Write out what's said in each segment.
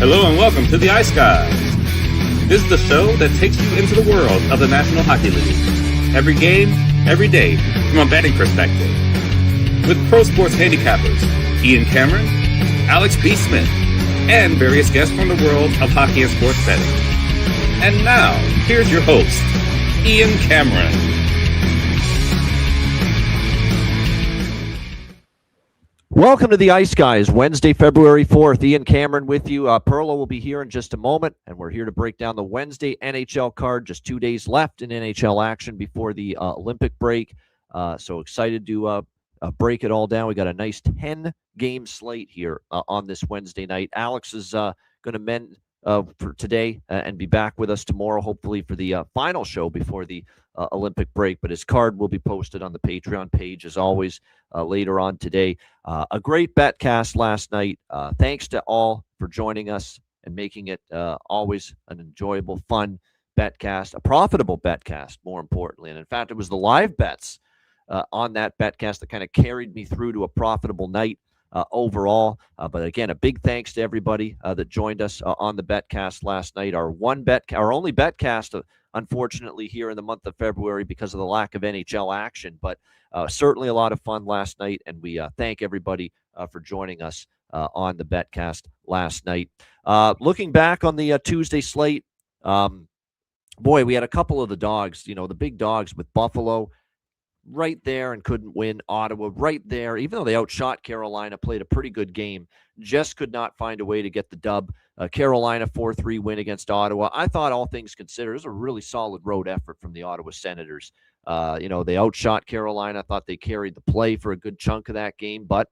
Hello and welcome to the Ice Guys. This is the show that takes you into the world of the National Hockey League. Every game, every day, from a betting perspective. With pro sports handicappers, Ian Cameron, Alex B. Smith, and various guests from the world of hockey and sports betting. And now, here's your host, Ian Cameron. Welcome to the Ice Guys, Wednesday, February 4th. Ian Cameron with you. Pearlo will be here in just a moment, and we're here to break down the Wednesday NHL card. Just 2 days left in NHL action before the Olympic break. So excited to break it all down. We got a nice 10-game slate here on this Wednesday night. Alex is going to mend for today and be back with us tomorrow, hopefully for the final show before the Olympic break. But his card will be posted on the Patreon page, as always, later on today. A great betcast last night. Thanks to all for joining us and making it always an enjoyable, fun betcast, a profitable betcast, more importantly. And in fact, it was the live bets on that betcast that kind of carried me through to a profitable night overall. But again, a big thanks to everybody that joined us on the betcast last night. Our only betcast, unfortunately, here in the month of February because of the lack of NHL action. But certainly a lot of fun last night, and we thank everybody for joining us on the betcast last night. Looking back on the Tuesday slate, boy, we had a couple of the dogs, the big dogs with Buffalo right there and couldn't win. Ottawa right there, even though they outshot Carolina, played a pretty good game, just could not find a way to get the dub. Carolina 4-3 win against Ottawa. I thought, all things considered, it was a really solid road effort from the Ottawa Senators. They outshot Carolina. I thought they carried the play for a good chunk of that game, but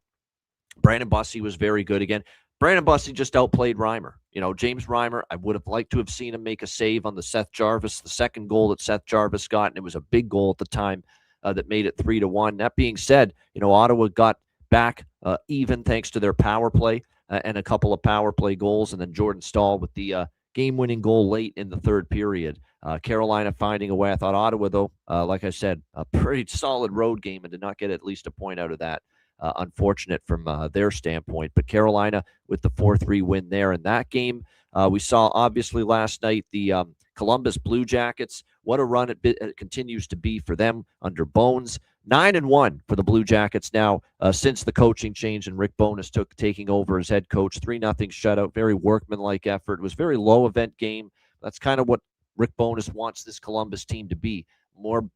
Brandon Bussi was very good again. Brandon Bussi just outplayed Reimer. James Reimer, I would have liked to have seen him make a save on the Seth Jarvis, the second goal that Seth Jarvis got, and it was a big goal at the time that made it 3-1. That being said, Ottawa got back even thanks to their power play and a couple of power play goals, and then Jordan Staal with the game-winning goal late in the third period. Carolina finding a way. I thought Ottawa, though, like I said, a pretty solid road game and did not get at least a point out of that. Unfortunate from their standpoint. But Carolina with the 4-3 win there in that game. We saw, obviously, last night the Columbus Blue Jackets. What a run it continues to be for them under Bones. 9-1 for the Blue Jackets now since the coaching change and Rick Bowness taking over as head coach. 3-0 shutout, very workmanlike effort. It was a very low event game. That's kind of what Rick Bowness wants this Columbus team to be. More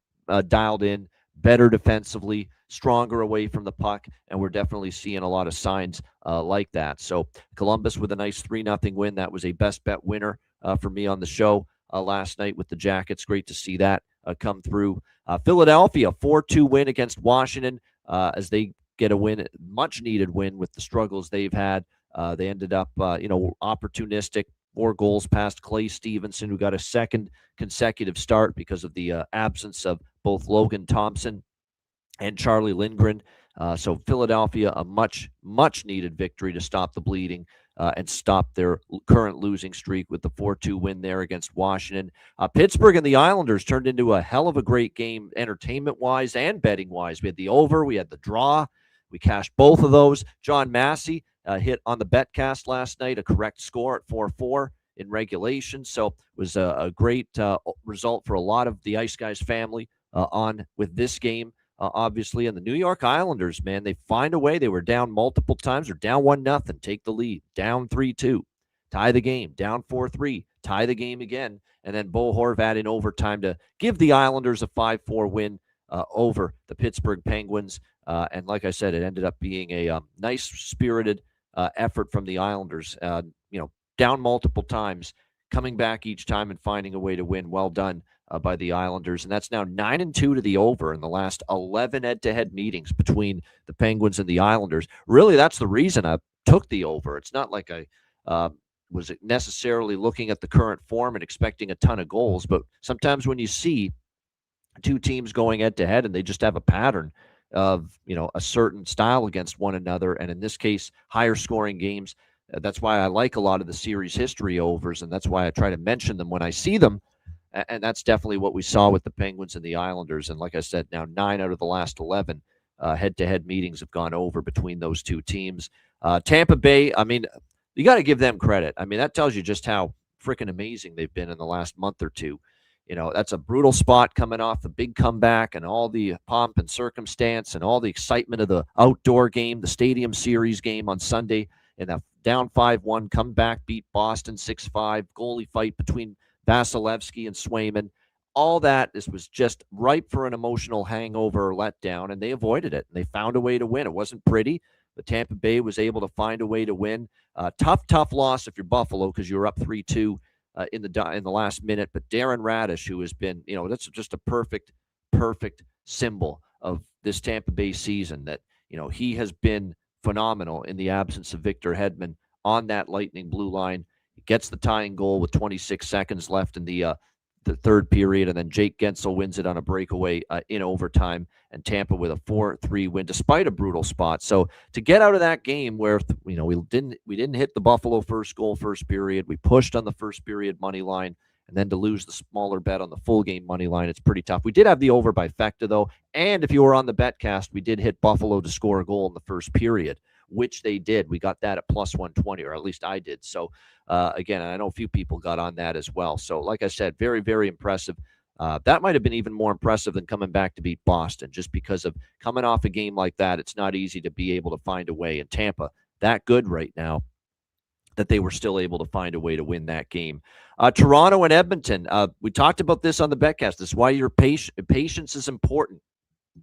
dialed in, better defensively, stronger away from the puck, and we're definitely seeing a lot of signs like that. So Columbus with a nice 3-0 win. That was a best bet winner for me on the show last night with the Jackets. Great to see that come through. Philadelphia 4-2 win against Washington as they get a win, much needed win with the struggles they've had. They ended up opportunistic, 4 goals past Clay Stevenson, who got a second consecutive start because of the absence of both Logan Thompson and Charlie Lindgren. So Philadelphia, a much needed victory to stop the bleeding and stop their current losing streak with the 4-2 win there against Washington. Pittsburgh and the Islanders turned into a hell of a great game, entertainment-wise and betting-wise. We had the over, we had the draw. We cashed both of those. John Massey hit on the betcast last night, a correct score at 4-4 in regulation. So it was a great result for a lot of the Ice Guys family on with this game. Obviously, and the New York Islanders, man, they find a way. They were down multiple times. They're down 1-0, take the lead. Down 3-2, tie the game. Down 4-3, tie the game again. And then Bo Horvat in overtime to give the Islanders a 5-4 win over the Pittsburgh Penguins. And like I said, it ended up being a nice, spirited effort from the Islanders. Down multiple times, coming back each time and finding a way to win. Well done by the Islanders, and that's now 9-2 to the over in the last 11 head-to-head meetings between the Penguins and the Islanders. Really, that's the reason I took the over. It's not like I was necessarily looking at the current form and expecting a ton of goals, but sometimes when you see two teams going head-to-head and they just have a pattern of a certain style against one another, and in this case, higher scoring games, that's why I like a lot of the series history overs, and that's why I try to mention them when I see them. And that's definitely what we saw with the Penguins and the Islanders. And like I said, now 9 out of the last 11 head-to-head meetings have gone over between those two teams. Tampa Bay, you got to give them credit. I mean, that tells you just how freaking amazing they've been in the last month or two. That's a brutal spot coming off the big comeback and all the pomp and circumstance and all the excitement of the outdoor game, the Stadium Series game on Sunday, and a down 5-1, come back, beat Boston 6-5, goalie fight between Vasilevsky and Swayman. All that was just ripe for an emotional hangover or letdown, and they avoided it, and they found a way to win. It wasn't pretty, but Tampa Bay was able to find a way to win. Tough loss if you're Buffalo because you were up 3-2 in the last minute. But Darren Radish, who has been, that's just a perfect symbol of this Tampa Bay season, that, he has been phenomenal in the absence of Victor Hedman on that Lightning blue line. He gets the tying goal with 26 seconds left in the third period, and then Jake Gensel wins it on a breakaway in overtime, and Tampa with a 4-3 win despite a brutal spot. So to get out of that game where we didn't hit the Buffalo first goal first period, we pushed on the first period money line, and then to lose the smaller bet on the full game money line, it's pretty tough. We did have the over by Fecta though, and if you were on the betcast, we did hit Buffalo to score a goal in the first period, which they did. We got that at plus 120, or at least I did. So again, I know a few people got on that as well. So like I said, very, very impressive. That might have been even more impressive than coming back to beat Boston, just because of coming off a game like that. It's not easy to be able to find a way in Tampa that good right now that they were still able to find a way to win that game. Toronto and Edmonton. We talked about this on the betcast. This is why your patience is important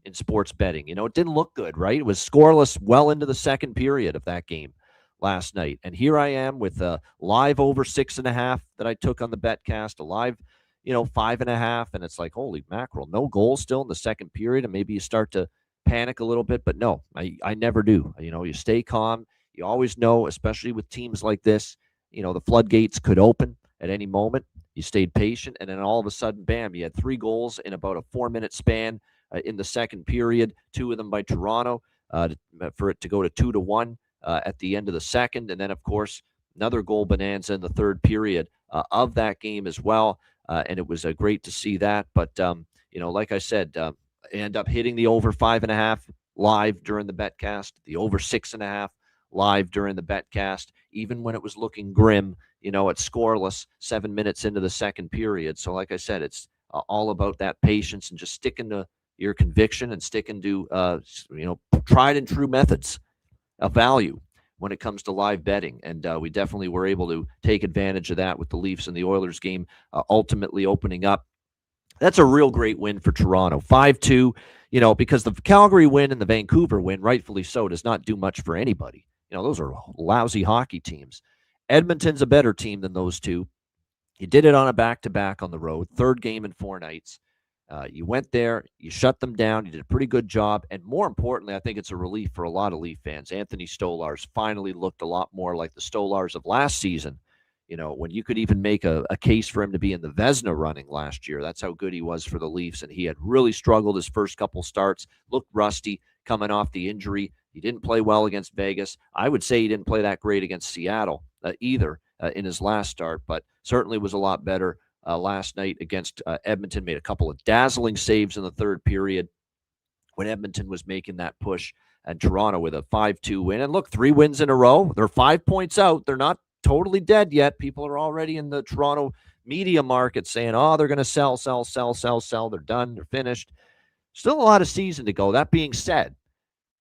in sports betting. It didn't look good, right? It was scoreless well into the second period of that game last night. And here I am with a live over 6.5 that I took on the betcast, a live, 5.5. And it's like, holy mackerel, no goals still in the second period. And maybe you start to panic a little bit, but no, I never do. You stay calm. You always know, especially with teams like this, the floodgates could open at any moment. You stayed patient. And then all of a sudden, bam, you had 3 goals in about a 4-minute span in the second period, 2 of them by Toronto, for it to go to 2-1 at the end of the second. And then, of course, another goal bonanza in the third period of that game as well. And it was great to see that. But, like I said, I end up hitting the over 5.5 live during the betcast, the over 6.5 live during the betcast, even when it was looking grim, it's scoreless 7 minutes into the second period. So like I said, it's all about that patience and just sticking to your conviction and sticking to, tried and true methods of value when it comes to live betting. And we definitely were able to take advantage of that with the Leafs and the Oilers game ultimately opening up. That's a real great win for Toronto. 5-2, because the Calgary win and the Vancouver win, rightfully so, does not do much for anybody. Those are lousy hockey teams. Edmonton's a better team than those two. You did it on a back-to-back on the road, third game in 4 nights. You went there, you shut them down, you did a pretty good job, and more importantly, I think it's a relief for a lot of Leaf fans. Anthony Stolarz finally looked a lot more like the Stolarz of last season, when you could even make a case for him to be in the Vezina running last year. That's how good he was for the Leafs, and he had really struggled his first couple starts, looked rusty coming off the injury. He didn't play well against Vegas. I would say he didn't play that great against Seattle either in his last start, but certainly was a lot better last night against Edmonton. Made a couple of dazzling saves in the third period when Edmonton was making that push, and Toronto with a 5-2 win. And look, 3 wins in a row. They're 5 points out. They're not totally dead yet. People are already in the Toronto media market saying, they're going to sell. They're done. They're finished. Still a lot of season to go. That being said,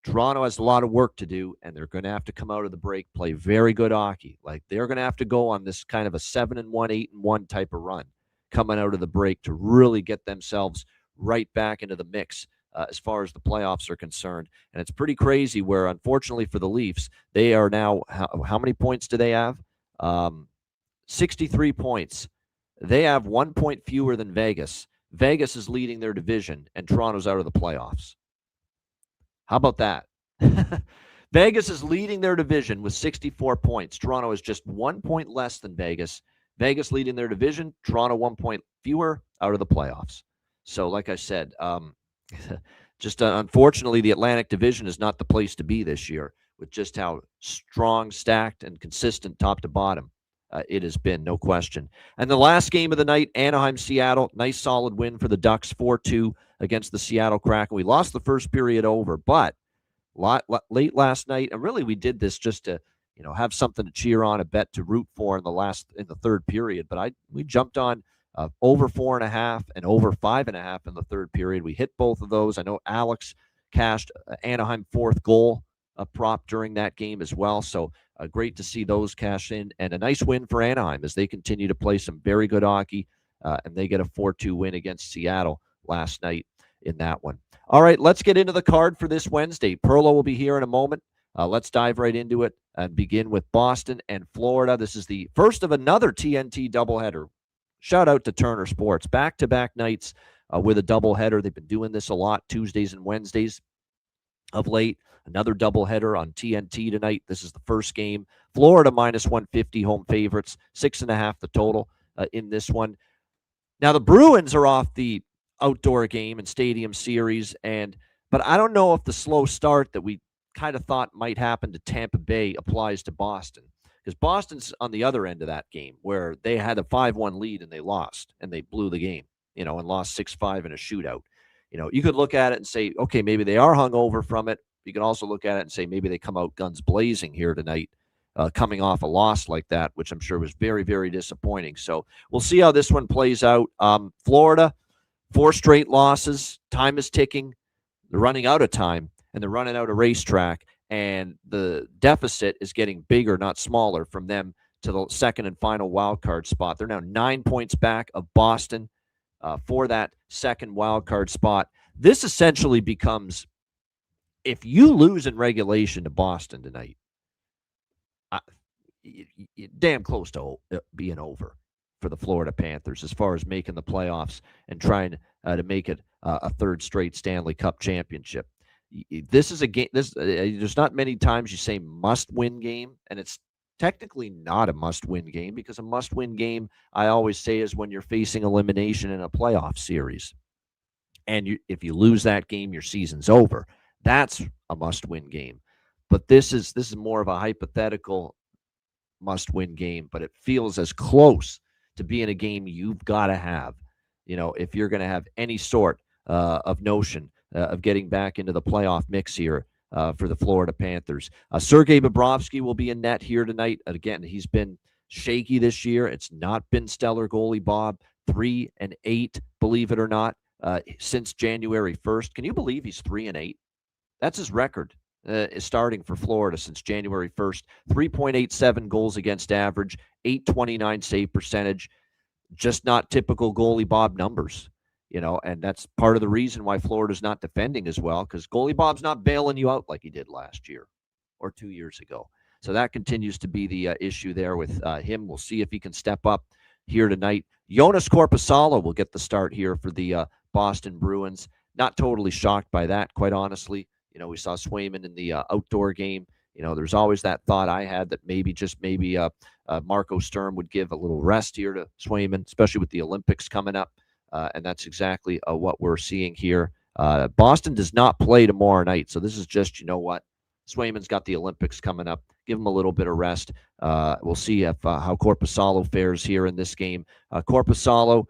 Toronto has a lot of work to do, and they're going to have to come out of the break, play very good hockey. Like, they're going to have to go on this kind of a 7-1, 8-1 type of run coming out of the break to really get themselves right back into the mix as far as the playoffs are concerned. And it's pretty crazy where, unfortunately for the Leafs, they are now, how many points do they have? 63 points. They have 1 point fewer than Vegas. Vegas is leading their division, and Toronto's out of the playoffs. How about that? Vegas is leading their division with 64 points. Toronto is just 1 point less than Vegas. Vegas leading their division. Toronto 1 point fewer, out of the playoffs. So like I said, just unfortunately, the Atlantic Division is not the place to be this year with just how strong, stacked, and consistent top to bottom it has been, no question. And the last game of the night, Anaheim-Seattle, nice solid win for the Ducks, 4-2 against the Seattle Kraken. We lost the first period over, but late last night, and really we did this just to have something to cheer on, a bet to root for in the third period. But we jumped on over 4.5 and over 5.5 in the third period. We hit both of those. I know Alex cashed Anaheim fourth goal prop during that game as well. So great to see those cash in, and a nice win for Anaheim as they continue to play some very good hockey, and they get a 4-2 win against Seattle last night in that one. All right, let's get into the card for this Wednesday. Pearlo will be here in a moment. Let's dive right into it and begin with Boston and Florida. This is the first of another TNT doubleheader. Shout out to Turner Sports. Back-to-back nights with a doubleheader. They've been doing this a lot, Tuesdays and Wednesdays of late. Another doubleheader on TNT tonight. This is the first game. Florida minus 150 home favorites, 6.5 the total in this one. Now, the Bruins are off the outdoor game and stadium series, but I don't know if the slow start that we kind of thought might happen to Tampa Bay applies to Boston, because Boston's on the other end of that game where they had a 5-1 lead and they lost and they blew the game, and lost 6-5 in a shootout. You could look at it and say, okay, maybe they are hungover from it. You can also look at it and say maybe they come out guns blazing here tonight, coming off a loss like that, which I'm sure was very, very disappointing. So we'll see how this one plays out. Florida, 4 straight losses. Time is ticking. They're running out of time, and they're running out of racetrack, and the deficit is getting bigger, not smaller, from them to the second and final wild card spot. They're now 9 points back of Boston for that second wild card spot. This essentially becomes, if you lose in regulation to Boston tonight, damn close to being over for the Florida Panthers as far as making the playoffs and trying to make it a third straight Stanley Cup championship. This is a game. There's not many times you say must-win game, and it's technically not a must-win game, because a must-win game, I always say, is when you're facing elimination in a playoff series. And if you lose that game, your season's over. That's a must-win game. But this is more of a hypothetical must-win game, but it feels as close to being a game you've got to have, if you're going to have any sort of notion of getting back into the playoff mix here for the Florida Panthers. Sergei Bobrovsky will be in net here tonight. Again, he's been shaky this year. It's not been stellar goalie Bob. 3-8, believe it or not, since January 1st. Can you believe he's 3-8? That's his record starting for Florida since January 1st. 3.87 goals against average, 829 save percentage. Just not typical goalie Bob numbers, and that's part of the reason why Florida's not defending as well, because goalie Bob's not bailing you out like he did last year or 2 years ago. So that continues to be the issue there with him. We'll see if he can step up here tonight. Jonas Korpisalo will get the start here for the Boston Bruins. Not totally shocked by that, quite honestly. We saw Swayman in the outdoor game. There's always that thought I had that maybe Marco Sturm would give a little rest here to Swayman, especially with the Olympics coming up. And that's exactly what we're seeing here. Boston does not play tomorrow night, so this is just, Swayman's got the Olympics coming up. Give him a little bit of rest. We'll see if how Korpisalo fares here in this game. Korpisalo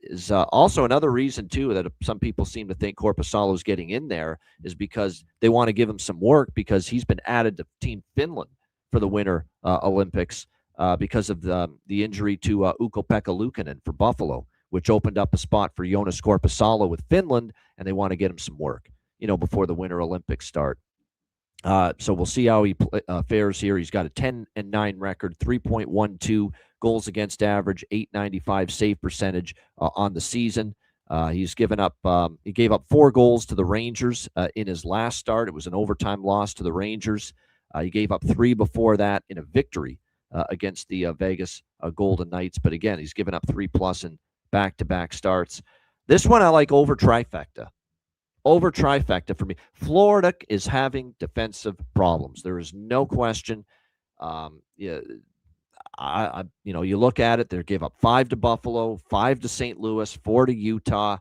is also another reason, too, that some people seem to think Korpisalo's getting in there is because they want to give him some work, because he's been added to Team Finland for the Winter Olympics because of the injury to Ukko-Pekka Luukkonen for Buffalo, which opened up a spot for Jonas Korpisalo with Finland, and they want to get him some work, before the Winter Olympics start. So we'll see how he fares here. He's got a 10-9 record, 3.12 goals against average, 895 save percentage on the season. He gave up 4 goals to the Rangers in his last start. It was an overtime loss to the Rangers. He gave up 3 before that in a victory against the Vegas Golden Knights. But again, he's given up 3+ in back-to-back starts. This one I like over trifecta. Over trifecta for me. Florida is having defensive problems. There is no question. You look at it, they gave up 5 to Buffalo, 5 to St. Louis, 4 to Utah.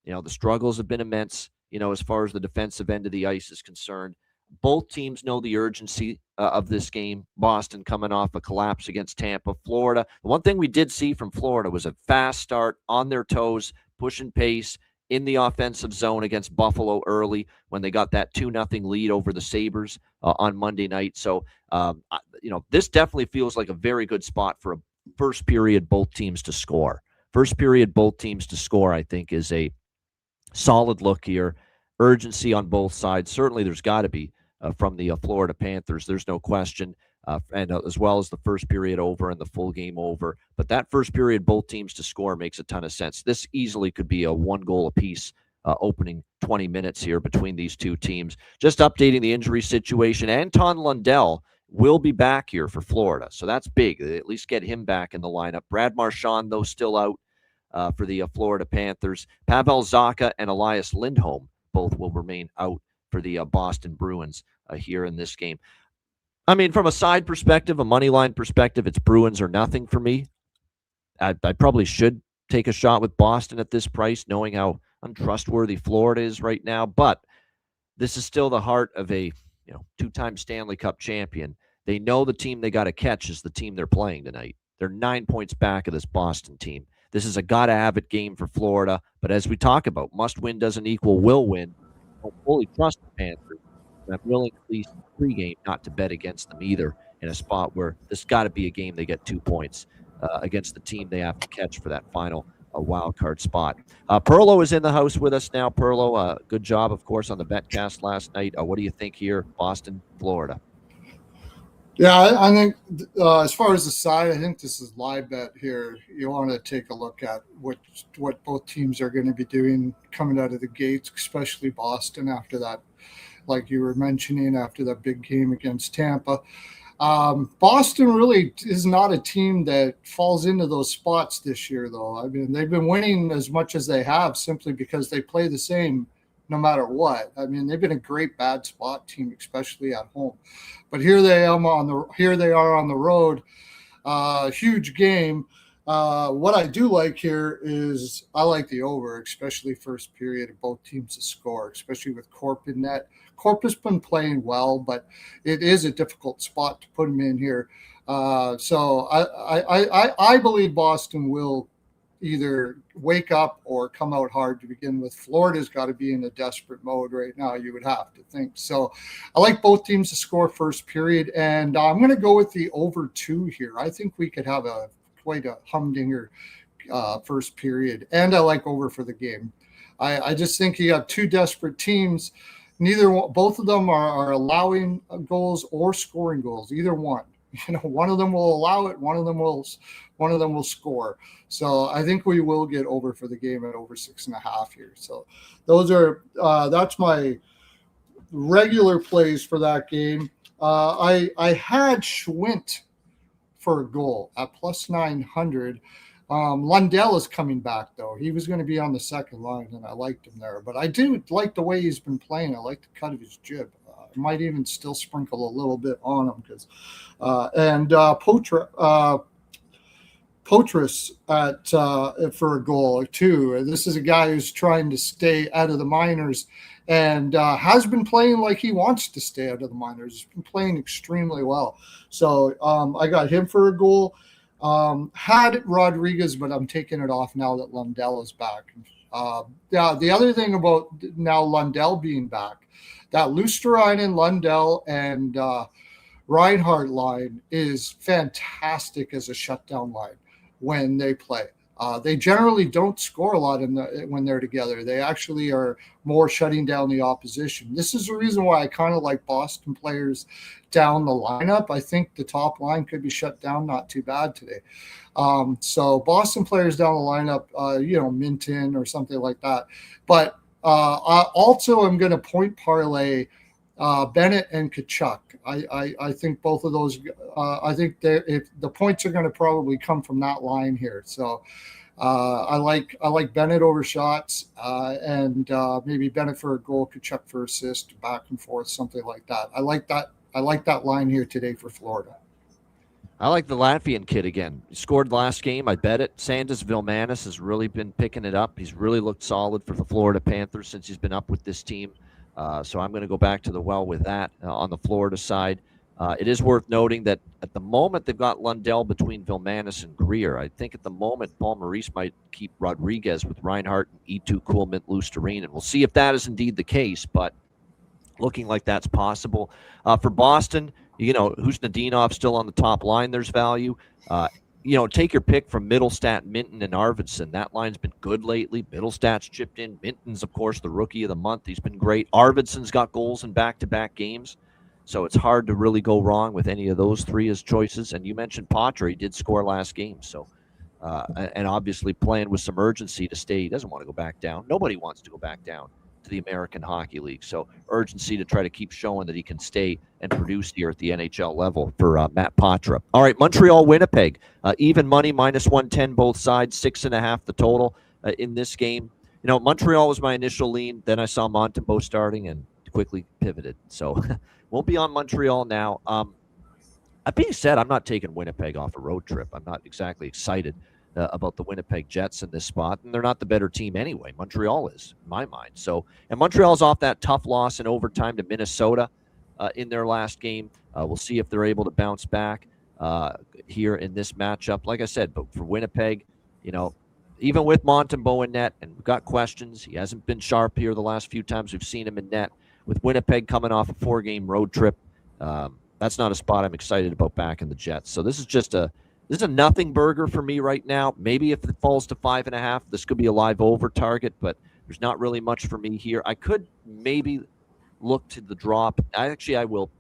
The struggles have been immense, as far as the defensive end of the ice is concerned. Both teams know the urgency of this game. Boston coming off a collapse against Tampa. Florida, the one thing we did see from Florida was a fast start, on their toes, pushing pace, in the offensive zone against Buffalo early when they got that 2-0 lead over the Sabres on Monday night. So, this definitely feels like a very good spot for a first period both teams to score. First period both teams to score, I think, is a solid look here. Urgency on both sides. Certainly there's got to be from the Florida Panthers. There's no question. And as well as the first period over and the full game over. But that first period, both teams to score makes a ton of sense. This easily could be a 1 goal apiece opening 20 minutes here between these two teams. Just updating the injury situation. Anton Lundell will be back here for Florida. So that's big. They at least get him back in the lineup. Brad Marchand, though, still out for the Florida Panthers. Pavel Zacha and Elias Lindholm both will remain out for the Boston Bruins here in this game. I mean, from a side perspective, a money line perspective, it's Bruins or nothing for me. I probably should take a shot with Boston at this price, knowing how untrustworthy Florida is right now. But this is still the heart of a 2-time Stanley Cup champion. They know the team they got to catch is the team they're playing tonight. They're 9 points back of this Boston team. This is a gotta-have-it game for Florida. But as we talk about, must-win doesn't equal will win. I don't fully trust the Panthers. I'm willing, at least pregame, not to bet against them either in a spot where this got to be a game they get 2 points against the team they have to catch for that final wild card spot. Pearlo is in the house with us now. Pearlo, good job, of course, on the betcast last night. What do you think here, Boston, Florida? Yeah, I think as far as the side, I think this is live bet here. You want to take a look at what both teams are going to be doing coming out of the gates, especially Boston after that. Like you were mentioning, after that big game against Tampa. Boston really is not a team that falls into those spots this year, though. I mean, they've been winning as much as they have simply because they play the same no matter what. I mean, they've been a great bad spot team, especially at home. But here they are on the road. Huge game. What I do like here is I like the over, especially first period of both teams to score, especially with Corp in net. Corp has been playing well, but it is a difficult spot to put him in here. So I believe Boston will either wake up or come out hard to begin with. Florida's got to be in a desperate mode right now, you would have to think. So I like both teams to score first period, and I'm going to go with the over 2 here. I think we could have quite a humdinger first period, and I like over for the game. I just think you have two desperate teams. Both of them are allowing goals or scoring goals. Either one, one of them will allow it. One of them will score. So I think we will get over for the game at over 6.5 here. So that's my regular plays for that game. I had Schwint for a goal at plus 900. Lundell is coming back, though. He was going to be on the second line, and I liked him there. But I do like the way he's been playing. I like the cut of his jib. I might even still sprinkle a little bit on him because Potras for a goal too. This is a guy who's trying to stay out of the minors and has been playing like he wants to stay out of the minors. He's been playing extremely well. So I got him for a goal. Had Rodriguez, but I'm taking it off now that Lundell is back. The other thing about now Lundell being back, that Luosterainen, Lundell, and Reinhart line is fantastic as a shutdown line when they play. They generally don't score a lot when they're together. They actually are more shutting down the opposition. This is the reason why I kind of like Boston players down the lineup. I think the top line could be shut down not too bad today. So Boston players down the lineup, Minton or something like that. But also I'm going to point parlay Bennett and Tkachuk. I think both of those. I think if the points are going to probably come from that line here. So I like Bennett over shots and maybe Bennett for a goal, Tkachuk for assist, back and forth, something like that. I like that line here today for Florida. I like the Latvian kid again. He scored last game. I bet it. Sandis Vilmanis has really been picking it up. He's really looked solid for the Florida Panthers since he's been up with this team. So I'm going to go back to the well with that on the Florida side. It is worth noting that at the moment they've got Lundell between Vilmanis and Greer. I think at the moment Paul Maurice might keep Rodriguez with Reinhart and E2 Kuhlman, Lusterine, and we'll see if that is indeed the case, but looking like that's possible. For Boston, Husnudinov still on the top line, there's value. Take your pick from Middlestat, Minton, and Arvidsson. That line's been good lately. Middlestat's chipped in. Minton's, of course, the rookie of the month. He's been great. Arvidsson's got goals in back-to-back games. So it's hard to really go wrong with any of those three as choices. And you mentioned Potter. He did score last game. So, and obviously playing with some urgency to stay. He doesn't want to go back down. Nobody wants to go back down to the American Hockey League. So urgency to try to keep showing that he can stay and produce here at the NHL level for Matt Poitras. All right, Montreal, Winnipeg. Even money, -110 both sides, 6.5 the total in this game. Montreal was my initial lean. Then I saw Montembeault starting and quickly pivoted. So won't be on Montreal now. That being said, I'm not taking Winnipeg off a road trip. I'm not exactly excited about the Winnipeg Jets in this spot, and they're not the better team anyway. Montreal is, in my mind. So, and Montreal's off that tough loss in overtime to Minnesota in their last game. We'll see if they're able to bounce back here in this matchup. Like I said, but for Winnipeg, even with Montembeault in net, and we've got questions, he hasn't been sharp here the last few times we've seen him in net. With Winnipeg coming off a 4-game road trip, that's not a spot I'm excited about backing the Jets. So this is a nothing burger for me right now. Maybe if it falls to 5.5, this could be a live over target, but there's not really much for me here. I could maybe look to the draw. I will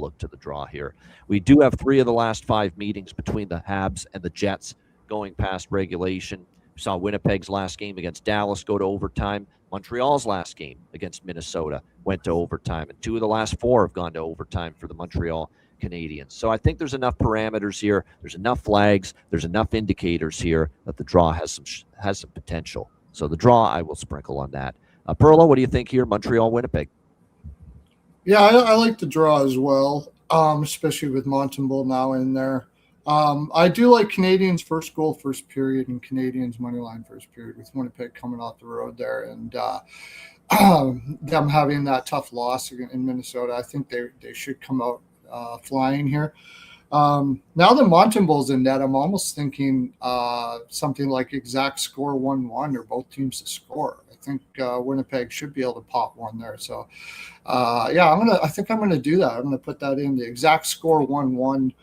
look to the draw here. We do have 3 of the last 5 meetings between the Habs and the Jets going past regulation. We saw Winnipeg's last game against Dallas go to overtime. Montreal's last game against Minnesota went to overtime, and 2 of the last 4 have gone to overtime for the Montreal Canadiens. So I think there's enough parameters here. There's enough flags. There's enough indicators here that the draw has some potential. So the draw, I will sprinkle on that. Pearlo, what do you think here? Montreal, Winnipeg. Yeah, I like the draw as well, especially with Montembeault now in there. I do like Canadians first goal, first period, and Canadians money line first period with Winnipeg coming off the road there, and them having that tough loss in Minnesota. I think they should come out flying here. Now that Montembeault's in net, I'm almost thinking something like exact score 1-1 or both teams to score. I think Winnipeg should be able to pop one there. So I think I'm gonna do that. I'm gonna put that in the exact score 1-1.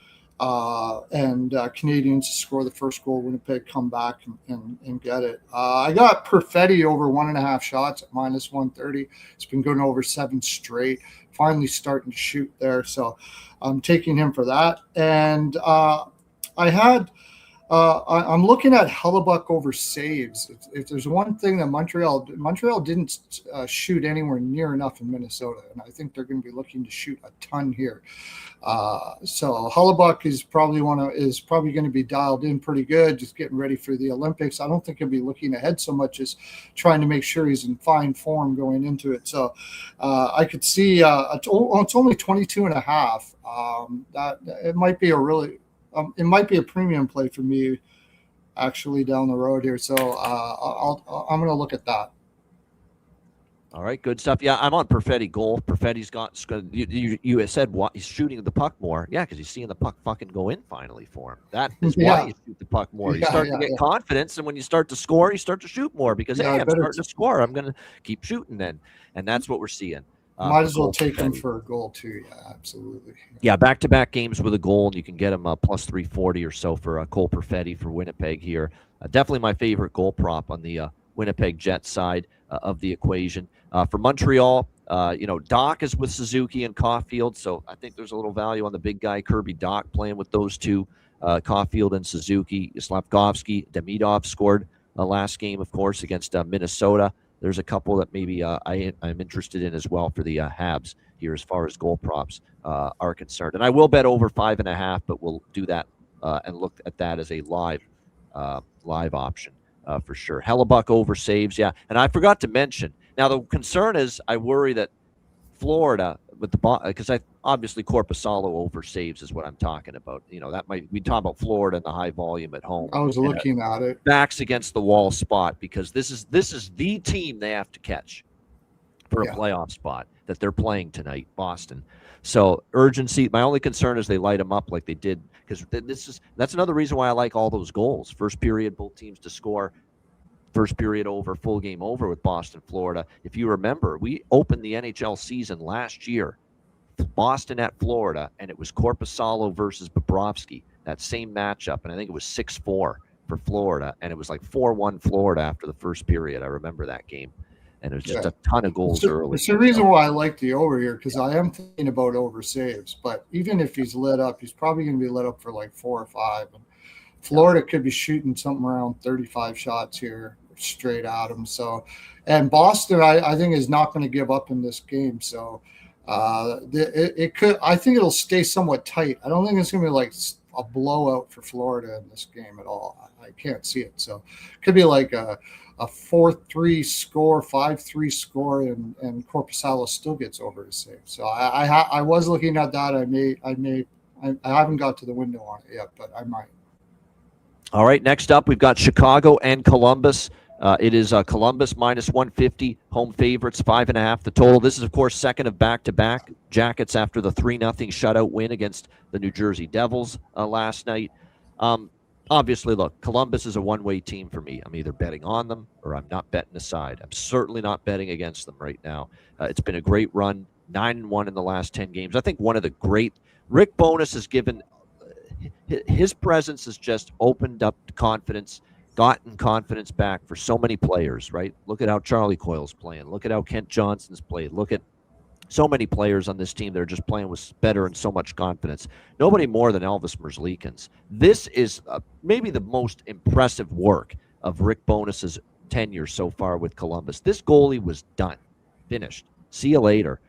And Canadians to score the first goal, Winnipeg come back and get it. I got Perfetti over 1.5 shots at -130. It's been going over 7 straight. Finally starting to shoot there, so I'm taking him for that. And I'm looking at Hellebuck over saves. If there's one thing that Montreal didn't shoot anywhere near enough in Minnesota, and I think they're going to be looking to shoot a ton here. So Hellebuck is probably going to be dialed in pretty good, just getting ready for the Olympics. I don't think he'll be looking ahead so much as trying to make sure he's in fine form going into it. So I could see it's only 22.5. That it might be it might be a premium play for me actually down the road here. So I'm going to look at that. All right, good stuff. Yeah, I'm on Perfetti goal. Perfetti's got you said what he's shooting the puck more. Yeah, because he's seeing the puck fucking go in finally for him. That is why you shoot the puck more. You start to get confidence, and when you start to score, you start to shoot more because I'm starting to score. I'm going to keep shooting then, and that's what we're seeing. Might as well take him for a goal too. Yeah, absolutely. Yeah, back-to-back games with a goal, and you can get him plus 340 or so for Cole Perfetti for Winnipeg here. Definitely my favorite goal prop on the Winnipeg Jets side of the equation. For Montreal, Doc is with Suzuki and Caulfield, so I think there's a little value on the big guy, Kirby Doc, playing with those two, Caulfield and Suzuki. Slavkovsky, Demidov scored last game, of course, against Minnesota. There's a couple that maybe I'm interested in as well for the Habs here as far as goal props are concerned. And I will bet over 5.5, but we'll do that and look at that as a live option for sure. Hellebuck over saves, yeah. And I forgot to mention, now the concern is I worry that Florida with because obviously Korpisalo over saves is what I'm talking about. We talk about Florida and the high volume at home. I was looking at it. Backs against the wall spot because this is the team they have to catch for a playoff spot that they're playing tonight, Boston. So urgency. My only concern is they light them up like they did, because that's another reason why I like all those goals. First period, both teams to score. First period over, full game over with Boston, Florida. If you remember, we opened the NHL season last year, Boston at Florida, and it was Korpisalo versus Bobrovsky, that same matchup, and I think it was 6-4 for Florida, and it was like 4-1 Florida after the first period. I remember that game, and it was just a ton of goals early. It's the reason why I like the over here, because I am thinking about over saves, but even if he's lit up, he's probably going to be lit up for like 4 or 5, and Florida could be shooting something around 35 shots here straight at him. So, and Boston, I think, is not going to give up in this game. So, it could. I think it'll stay somewhat tight. I don't think it's going to be like a blowout for Florida in this game at all. I can't see it. So, it could be like a 4-3 score, 5-3 score, and Korpisalo still gets over his save. So, I was looking at that. I haven't got to the window on it yet, but I might. All right, next up, we've got Chicago and Columbus. It is Columbus minus 150, home favorites, 5.5 the total. This is, of course, second of back-to-back Jackets after the 3-0 shutout win against the New Jersey Devils last night. Obviously, look, Columbus is a one-way team for me. I'm either betting on them or I'm not betting aside. I'm certainly not betting against them right now. It's been a great run, 9-1 in the last 10 games. I think one of the great – Rick Bowness has given – his presence has just opened up confidence, gotten confidence back for so many players, right? Look at how Charlie Coyle's playing. Look at how Kent Johnson's played. Look at so many players on this team that are just playing with better and so much confidence. Nobody more than Elvis Merzlikins. This is maybe the most impressive work of Rick Bowness's tenure so far with Columbus. This goalie was done, finished. See you later.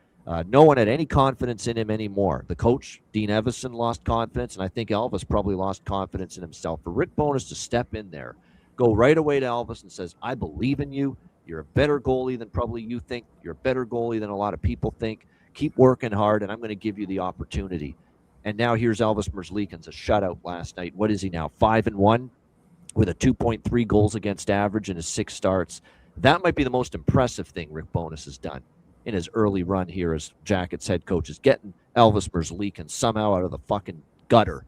No one had any confidence in him anymore. The coach, Dean Evison, lost confidence, and I think Elvis probably lost confidence in himself. For Rick Bowness to step in there, go right away to Elvis and says, I believe in you. You're a better goalie than probably you think. You're a better goalie than a lot of people think. Keep working hard, and I'm going to give you the opportunity. And now here's Elvis Merzlikins, a shutout last night. What is he now, 5-1 with a 2.3 goals against average in his 6 starts? That might be the most impressive thing Rick Bowness has done in his early run here as Jackets head coach, is getting Elvis Merzlikins somehow out of the fucking gutter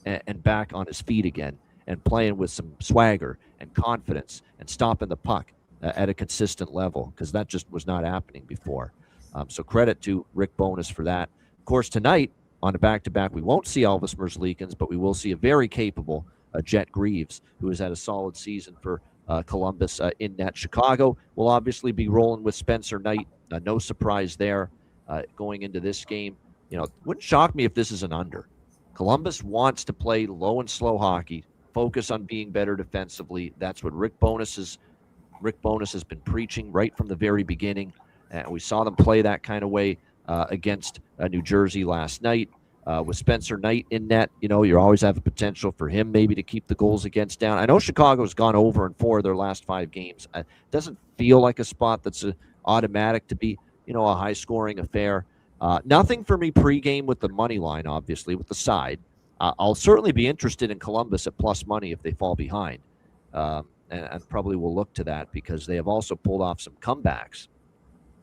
and back on his feet again and playing with some swagger and confidence and stopping the puck at a consistent level, because that just was not happening before. So credit to Rick Bowness for that. Of course, tonight on a back-to-back, we won't see Elvis Merzlikins, but we will see a very capable Jet Greaves, who has had a solid season for Columbus in net. Chicago will obviously be rolling with Spencer Knight. No surprise there going into this game. You know, it wouldn't shock me if this is an under. Columbus wants to play low and slow hockey, focus on being better defensively. That's what Rick Bowness has been preaching right from the very beginning. And we saw them play that kind of way against New Jersey last night. With Spencer Knight in net, you know, you always have a potential for him maybe to keep the goals against down. I know Chicago's gone over in 4 of their last 5 games. It doesn't feel like a spot that's automatic to be, you know, a high-scoring affair. Nothing for me pregame with the money line, obviously, with the side. I'll certainly be interested in Columbus at plus money if they fall behind. And probably will look to that because they have also pulled off some comebacks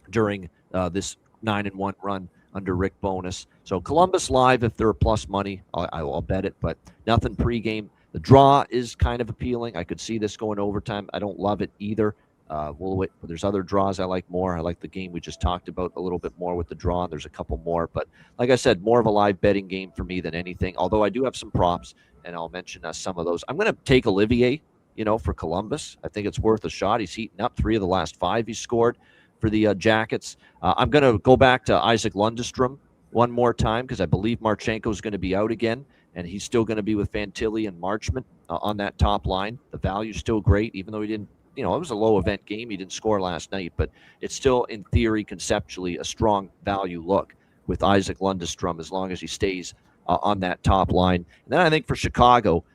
during this 9-1 run under Rick Bowness. So Columbus live if they're a plus money, I'll bet it, but nothing pregame. The draw is kind of appealing. I could see this going overtime. I don't love it either. We'll wait. There's other draws I like more. I like the game we just talked about a little bit more with the draw. There's a couple more, but like I said, more of a live betting game for me than anything, although I do have some props, and I'll mention some of those. I'm going to take Olivier, you know, for Columbus. I think it's worth a shot. He's heating up. 3 of the last 5 he scored for the Jackets. I'm going to go back to Isaac Lundestrom one more time because I believe Marchenko is going to be out again, and he's still going to be with Fantilli and Marchment on that top line. The value's still great, even though he didn't, you know, it was a low-event game. He didn't score last night, but it's still, in theory, conceptually, a strong value look with Isaac Lundestrom as long as he stays on that top line. And then I think for Chicago,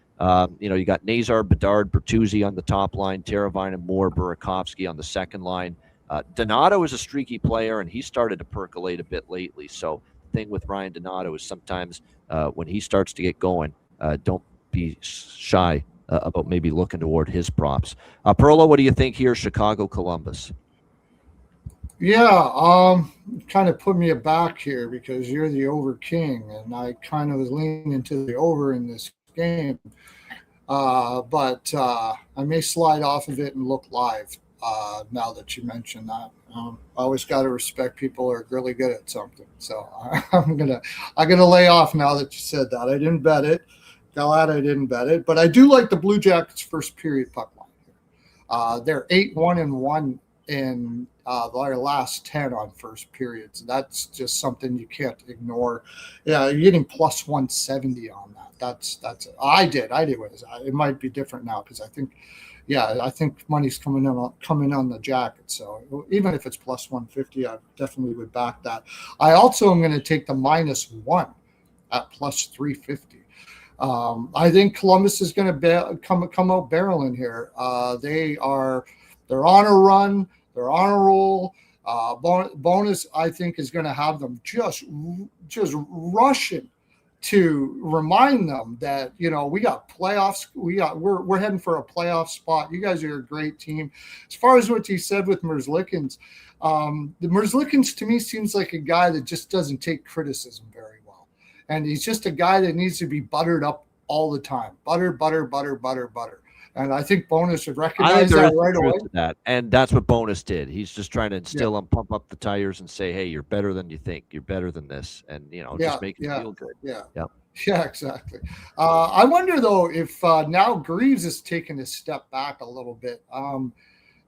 you know, you got Nazar, Bedard, Bertuzzi on the top line, Teravainen, Moore, Burakovsky on the second line. Donato is a streaky player, and he started to percolate a bit lately. So the thing with Ryan Donato is sometimes when he starts to get going, don't be shy about maybe looking toward his props. Pearlo, what do you think here, Chicago, Columbus? Yeah, kind of put me aback here because you're the over king, and I kind of was leaning to the over in this game. But I may slide off of it and look live now that you mentioned that. I always got to respect people who are really good at something. So I'm gonna lay off now that you said that. I didn't bet it. Glad I didn't bet it, but I do like the Blue Jackets first period puck line. They're 8-1-1 in their last 10 on first periods. That's just something you can't ignore. Yeah, you're getting plus 170 on that. That's I did it might be different now because I think money's coming on the jacket. So even if it's plus 150, I definitely would back that. I also am going to take the -1 at plus 350. I think Columbus is going to come out barreling here. They're on a run. They're on a roll. Bonus, I think, is going to have them just rushing to remind them that we got playoffs. We're heading for a playoff spot. You guys are a great team. As far as what you said with Merzlikins, the Merzlikins to me seems like a guy that just doesn't take criticism very well, and he's just a guy that needs to be buttered up all the time. Butter. And I think Bonus should recognize that right away. That. And that's what Bonus did. He's just trying to instill and pump up the tires and say, hey, you're better than you think. You're better than this. And, just make it feel good. Yeah, exactly. I wonder, though, if now Greaves is taking a step back a little bit.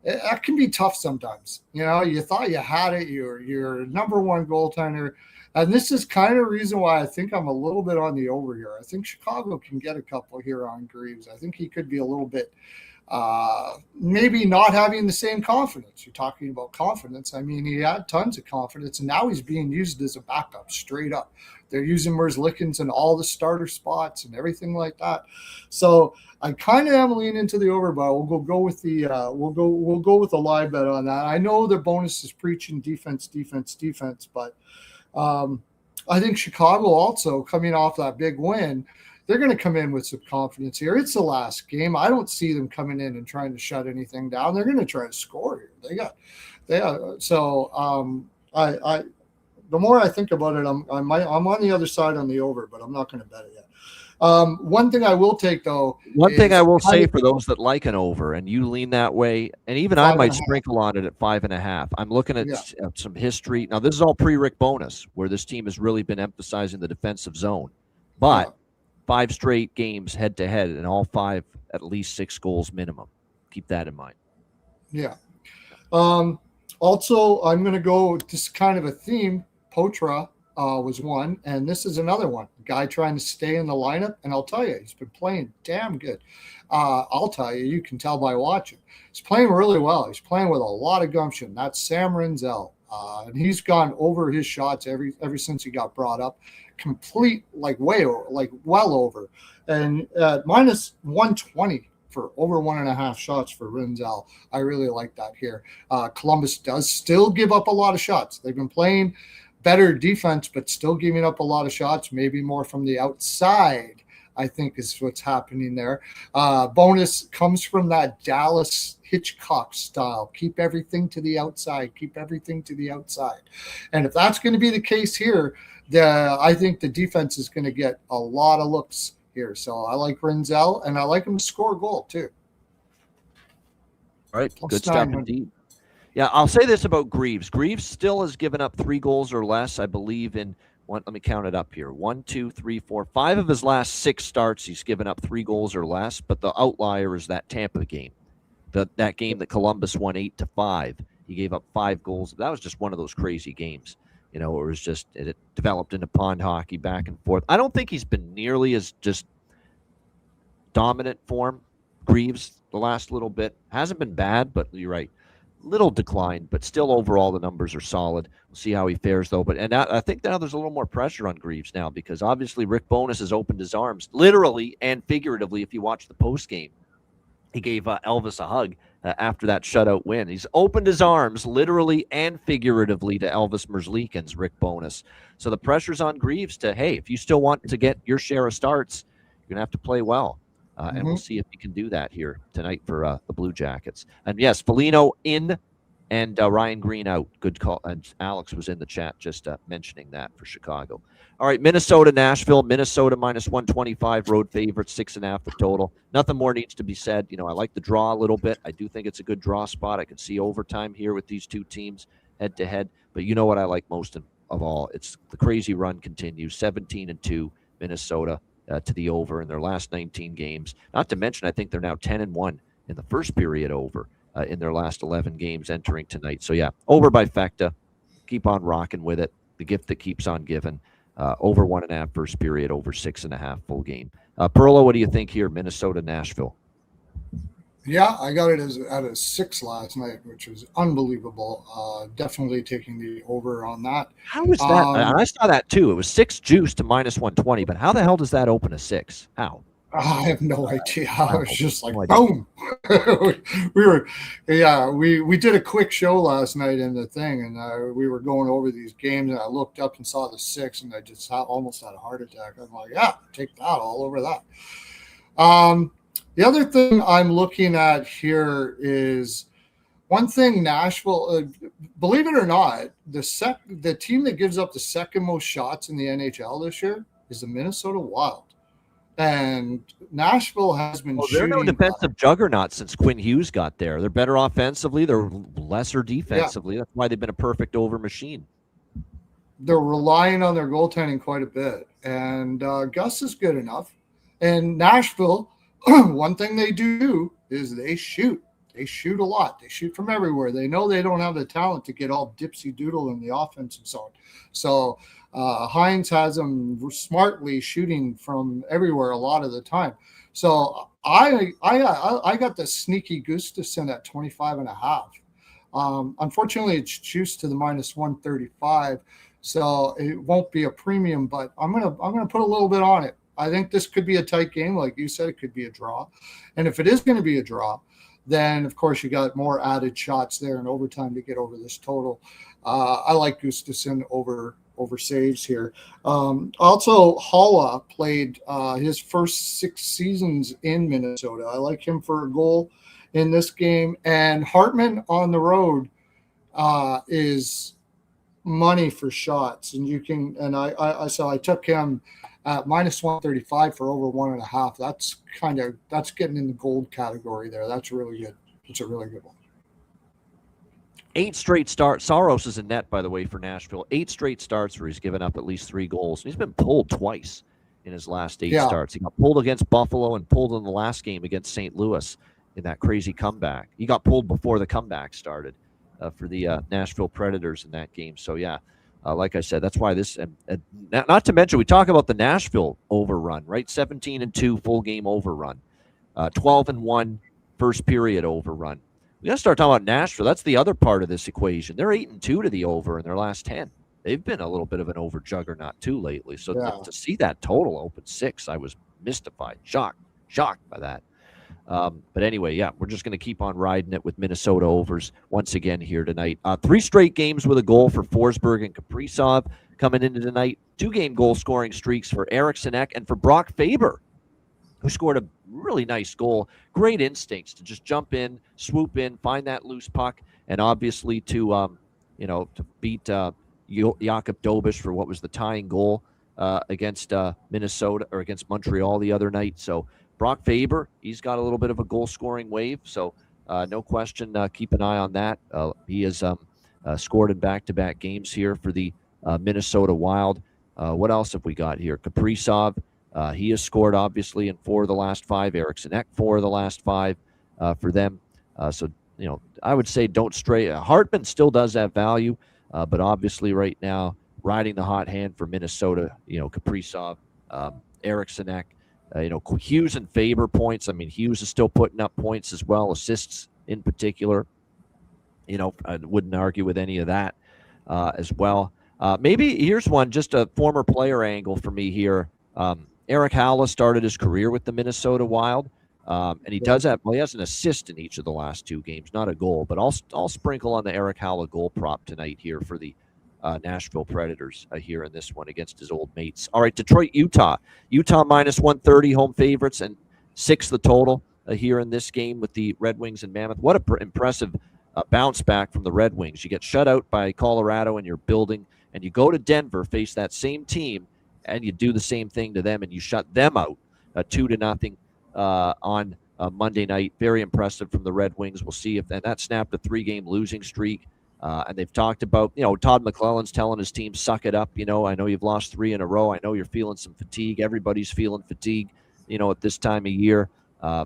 That can be tough sometimes. You thought you had it. You're number one goaltender. And this is kind of the reason why I think I'm a little bit on the over here. I think Chicago can get a couple here on Greaves. I think he could be a little bit maybe not having the same confidence. You're talking about confidence. I mean, he had tons of confidence, and now he's being used as a backup straight up. They're using Merzlikins in all the starter spots and everything like that. So I kind of am leaning into the over, but we'll go with the we'll go with the live bet on that. I know the Bonus is preaching defense, but I think Chicago also coming off that big win, they're going to come in with some confidence here. It's the last game. I don't see them coming in and trying to shut anything down. They're going to try to score here. The more I think about it, I'm on the other side on the over, but I'm not going to bet it yet. One thing I will take, though. Thing I will say for those that like an over, and you lean that way, and even I might sprinkle on it at 5.5. I'm looking at some history. Now, this is all pre-Rick Bonus, where this team has really been emphasizing the defensive zone. But 5 straight games head-to-head, and all 5 at least 6 goals minimum. Keep that in mind. Yeah. Also, I'm going to go just kind of a theme. Potra was one, and this is another one. Guy trying to stay in the lineup, and I'll tell you, he's been playing damn good. I'll tell you, you can tell by watching. He's playing really well. He's playing with a lot of gumption. That's Sam Renzel, and he's gone over his shots ever since he got brought up, well over, and minus 120 for over 1.5 shots for Renzel. I really like that here. Columbus does still give up a lot of shots. They've been playing better defense, but still giving up a lot of shots, maybe more from the outside, I think is what's happening there. Bonus comes from that Dallas Hitchcock style. Keep everything to the outside. And if that's going to be the case here, I think the defense is going to get a lot of looks here. So I like Renzel, and I like him to score a goal too. All right, good stuff indeed. Yeah, I'll say this about Greaves. Greaves still has given up 3 goals or less, I believe, in one. Let me count it up here. 1, 2, 3, 4, 5 of his last 6 starts, he's given up 3 goals or less. But the outlier is that Tampa game, that game that Columbus won 8-5. He gave up 5 goals. That was just one of those crazy games. It developed into pond hockey back and forth. I don't think he's been nearly as just dominant form. Greaves the last little bit hasn't been bad, but you're right. Little decline, but still overall the numbers are solid. We'll see how he fares, though. But I think now there's a little more pressure on Greaves now because obviously Rick Bonus has opened his arms, literally and figuratively. If you watch the post game, he gave Elvis a hug after that shutout win. He's opened his arms literally and figuratively to Elvis Merzlikins, Rick Bonus. So the pressure's on Greaves to, hey, if you still want to get your share of starts, you're going to have to play well. And we'll see if he can do that here tonight for the Blue Jackets. And yes, Foligno in And Ryan Green out. Good call. And Alex was in the chat just mentioning that for Chicago. All right, Minnesota, Nashville. Minnesota minus 125, road favorite, 6.5 the total. Nothing more needs to be said. I like the draw a little bit. I do think it's a good draw spot. I can see overtime here with these two teams head to head. But you know what I like most of all? It's the crazy run continues. 17-2 Minnesota to the over in their last 19 games. Not to mention, I think they're now 10-1 in the first period over. In their last 11 games entering tonight. So, yeah, over by Fecta. Keep on rocking with it. The gift that keeps on giving. Over 1.5 first period, over 6.5 full game. Pearlo, what do you think here? Minnesota, Nashville. Yeah, I got it at a 6 last night, which was unbelievable. Definitely taking the over on that. How is that? I saw that too. It was 6 juice to minus 120, but how the hell does that open a 6? How? I have no idea. I was just like, boom. we did a quick show last night in the thing, and we were going over these games, and I looked up and saw the 6, and I just almost had a heart attack. I'm like, yeah, take that all over that. The other thing I'm looking at here is one thing Nashville, believe it or not, the team that gives up the second most shots in the NHL this year is the Minnesota Wild. And Nashville has been shooting. They're no defensive juggernaut since Quinn Hughes got there. They're better offensively. They're lesser defensively. Yeah. That's why they've been a perfect over machine. They're relying on their goaltending quite a bit. And Gus is good enough. And Nashville, one thing they do is they shoot. They shoot a lot. They shoot from everywhere. They know they don't have the talent to get all dipsy-doodle in the offensive zone. So Hines has them smartly shooting from everywhere a lot of the time. So I got the sneaky Gustafsson at 25.5. Unfortunately, it's juiced to the minus 135, so it won't be a premium. But I'm gonna put a little bit on it. I think this could be a tight game, like you said. It could be a draw, and if it is going to be a draw, then of course you got more added shots there in overtime to get over this total. I like Gustafsson over saves here. Also, Halla played his first 6 seasons in Minnesota. I like him for a goal in this game. And Hartman on the road is money for shots. And you can, and I took him at minus 135 for over 1.5. That's getting in the gold category there. That's really good. It's a really good one. 8 straight starts. Saros is in net, by the way, for Nashville. 8 straight starts where he's given up at least 3 goals. He's been pulled twice in his last 8 starts. He got pulled against Buffalo and pulled in the last game against St. Louis in that crazy comeback. He got pulled before the comeback started for the Nashville Predators in that game. So, yeah, like I said, that's why this not to mention, we talk about the Nashville overrun, right? 17-2 full game overrun. 12-1 first period overrun. We got to start talking about Nashville. That's the other part of this equation. They're 8-2 to the over in their last 10. They've been a little bit of an over juggernaut too lately. So to see that total open 6, I was mystified, shocked by that. But anyway, yeah, we're just going to keep on riding it with Minnesota overs once again here tonight. 3 straight games with a goal for Forsberg and Kaprizov coming into tonight. 2-game goal scoring streaks for Eriksson Ek and for Brock Faber, who scored a really nice goal. Great instincts to just jump in, swoop in, find that loose puck, and obviously to beat Jakub Dobiš for what was the tying goal against Minnesota or against Montreal the other night. So Brock Faber, he's got a little bit of a goal-scoring wave, so no question, keep an eye on that. He has scored in back-to-back games here for the Minnesota Wild. What else have we got here? Kaprizov. He has scored, obviously, in 4 of the last 5. Eriksson Ek, 4 of the last 5 for them. So, I would say don't stray. Hartman still does have value, but obviously right now, riding the hot hand for Minnesota, Kaprizov, Eriksson Ek, Hughes and Faber points. I mean, Hughes is still putting up points as well, assists in particular. I wouldn't argue with any of that as well. Maybe here's one, just a former player angle for me here. Erik Haula started his career with the Minnesota Wild, and he does have. Well, he has an assist in each of the last 2 games, not a goal. But I'll sprinkle on the Erik Haula goal prop tonight here for the Nashville Predators here in this one against his old mates. All right, Detroit, Utah. Utah minus 130 home favorites and 6 the total here in this game with the Red Wings and Mammoth. What a impressive bounce back from the Red Wings. You get shut out by Colorado in your building, and you go to Denver, face that same team, and you do the same thing to them, and you shut them out 2-0 on Monday night. Very impressive from the Red Wings. We'll see if that snapped a 3-game losing streak. And they've talked about, Todd McClellan's telling his team, suck it up. I know you've lost 3 in a row. I know you're feeling some fatigue. Everybody's feeling fatigue, at this time of year.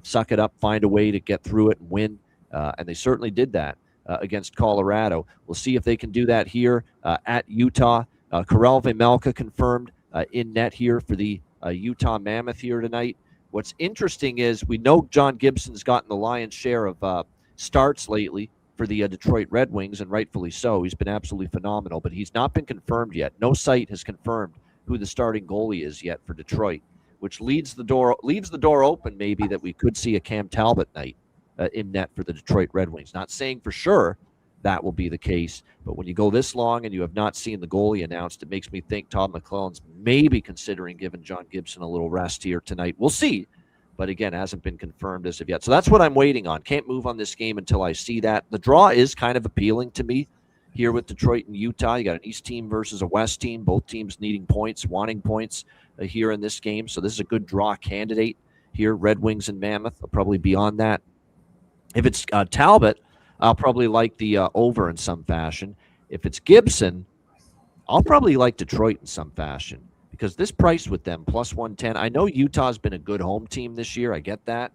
Suck it up, find a way to get through it and win. And they certainly did that against Colorado. We'll see if they can do that here at Utah. Karel Vejmelka confirmed in net here for the Utah Mammoth here tonight. What's interesting is we know John Gibson's gotten the lion's share of starts lately for the Detroit Red Wings, and rightfully so. He's been absolutely phenomenal, but he's not been confirmed yet. No site has confirmed who the starting goalie is yet for Detroit, which leaves the door open maybe that we could see a Cam Talbot night in net for the Detroit Red Wings. Not saying for sure that will be the case, but when you go this long and you have not seen the goalie announced, it makes me think Todd McClellan's maybe considering giving John Gibson a little rest here tonight. We'll see. But again, hasn't been confirmed as of yet. So that's what I'm waiting on. Can't move on this game until I see that. The draw is kind of appealing to me here with Detroit and Utah. You got an East team versus a West team. Both teams needing points, wanting points here in this game. So this is a good draw candidate here. Red Wings and Mammoth. I'll probably be on that. If it's Talbot, I'll probably like the over in some fashion. If it's Gibson, I'll probably like Detroit in some fashion. Because this price with them, plus 110, I know Utah's been a good home team this year. I get that.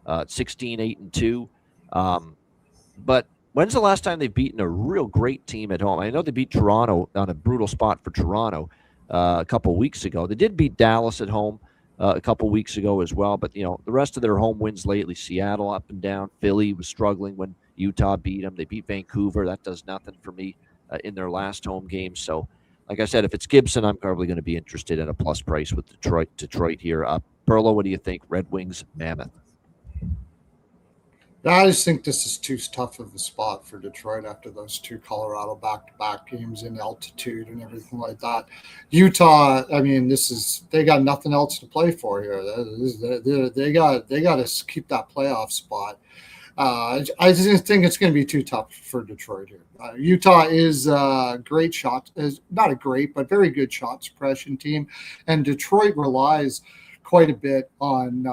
16-8-2. But when's the last time they've beaten a real great team at home? I know they beat Toronto on a brutal spot for Toronto a couple of weeks ago. They did beat Dallas at home a couple of weeks ago as well. But, the rest of their home wins lately, Seattle up and down. Philly was struggling when Utah beat them. They beat Vancouver. That does nothing for me in their last home game. So, like I said, if it's Gibson, I'm probably going to be interested in a plus price with Detroit here. Pearlo, what do you think? Red Wings, Mammoth. I just think this is too tough of a spot for Detroit after those 2 Colorado back-to-back games in altitude and everything like that. Utah, I mean, they got nothing else to play for here. They got to keep that playoff spot. I just think it's going to be too tough for Detroit here. Utah is great shot, is not a great, but very good shot suppression team, and Detroit relies quite a bit on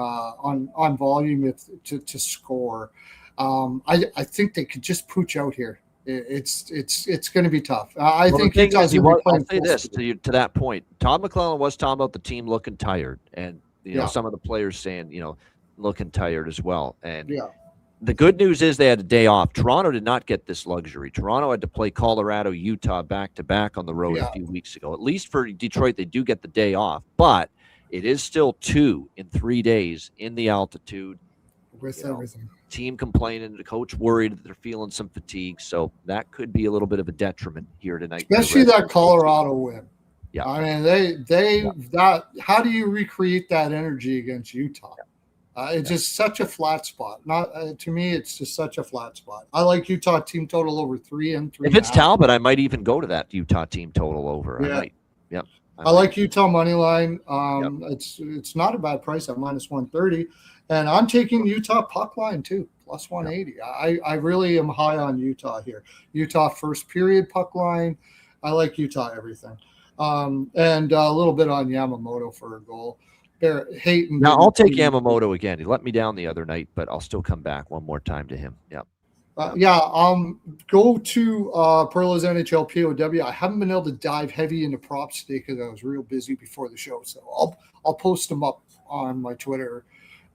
volume to score. I think they could just pooch out here. It's going to be tough. I think Utah's going to be playing. I'll say this to that point. Todd McClellan was talking about the team looking tired, and some of the players saying looking tired as well, and yeah. The good news is they had a day off. Toronto did not get this luxury. Toronto had to play Colorado, Utah back-to-back on the road a few weeks ago. At least for Detroit, they do get the day off. But it is still 2 in 3 days in the altitude. With everything. Team complaining, the coach worried that they're feeling some fatigue. So that could be a little bit of a detriment here tonight. Especially that Colorado win. Yeah. I mean, how do you recreate that energy against Utah? It's just such a flat spot. To me, it's just such a flat spot. I like Utah team total over 3 and 3. If it's Talbot, I might even go to that Utah team total over. Yeah. I might. Yep. I like Utah money line. It's not a bad price at minus 130, and I'm taking Utah puck line too, plus 180. I really am high on Utah here. Utah first period puck line. I like Utah everything, and a little bit on Yamamoto for a goal. Now I'll take Yamamoto again. He let me down the other night, but I'll still come back one more time to him. Yeah. Go to Pearlo's NHL POW. I haven't been able to dive heavy into props today because I was real busy before the show. So I'll post them up on my Twitter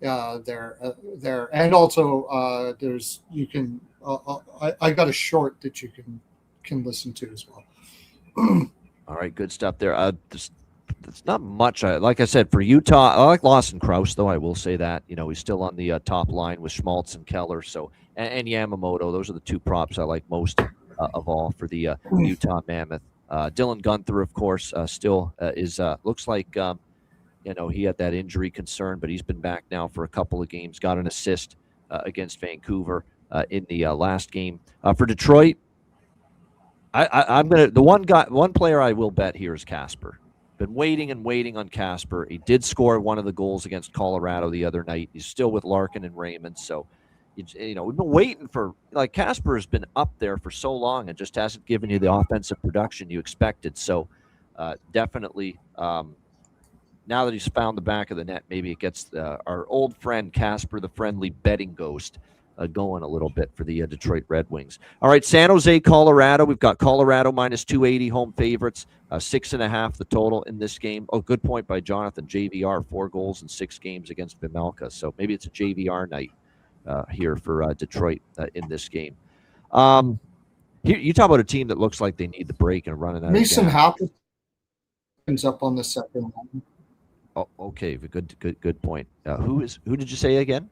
there. And also there's I got a short that you can listen to as well. All right, good stuff there. It's not much. Like I said, for Utah, I like Lawson Krause, though. I will say that he's still on the top line with Schmaltz and Keller. So and Yamamoto, those are the 2 props I like most of all for the Utah Mammoth. Dylan Gunther, of course, still is looks like he had that injury concern, but he's been back now for a couple of games. Got an assist against Vancouver in the last game. For Detroit, one player I will bet here is Casper. Been waiting on Casper. He did score one of the goals against Colorado the other night. He's still with Larkin and Raymond. So, we've been waiting for, like, Casper has been up there for so long and just hasn't given you the offensive production you expected. So definitely now that he's found the back of the net, maybe it gets our old friend Casper, the friendly betting ghost, going a little bit for the Detroit Red Wings. All right, San Jose, Colorado. We've got Colorado minus 280 home favorites, 6.5 the total in this game. Oh, good point by Jonathan. JVR, 4 goals in 6 games against Vimelka. So maybe it's a JVR night here for Detroit in this game. Here, you talk about a team that looks like they need the break and running out Mason of gas. Hamilton's up on the second line. Oh, okay. Good point. Who did you say again?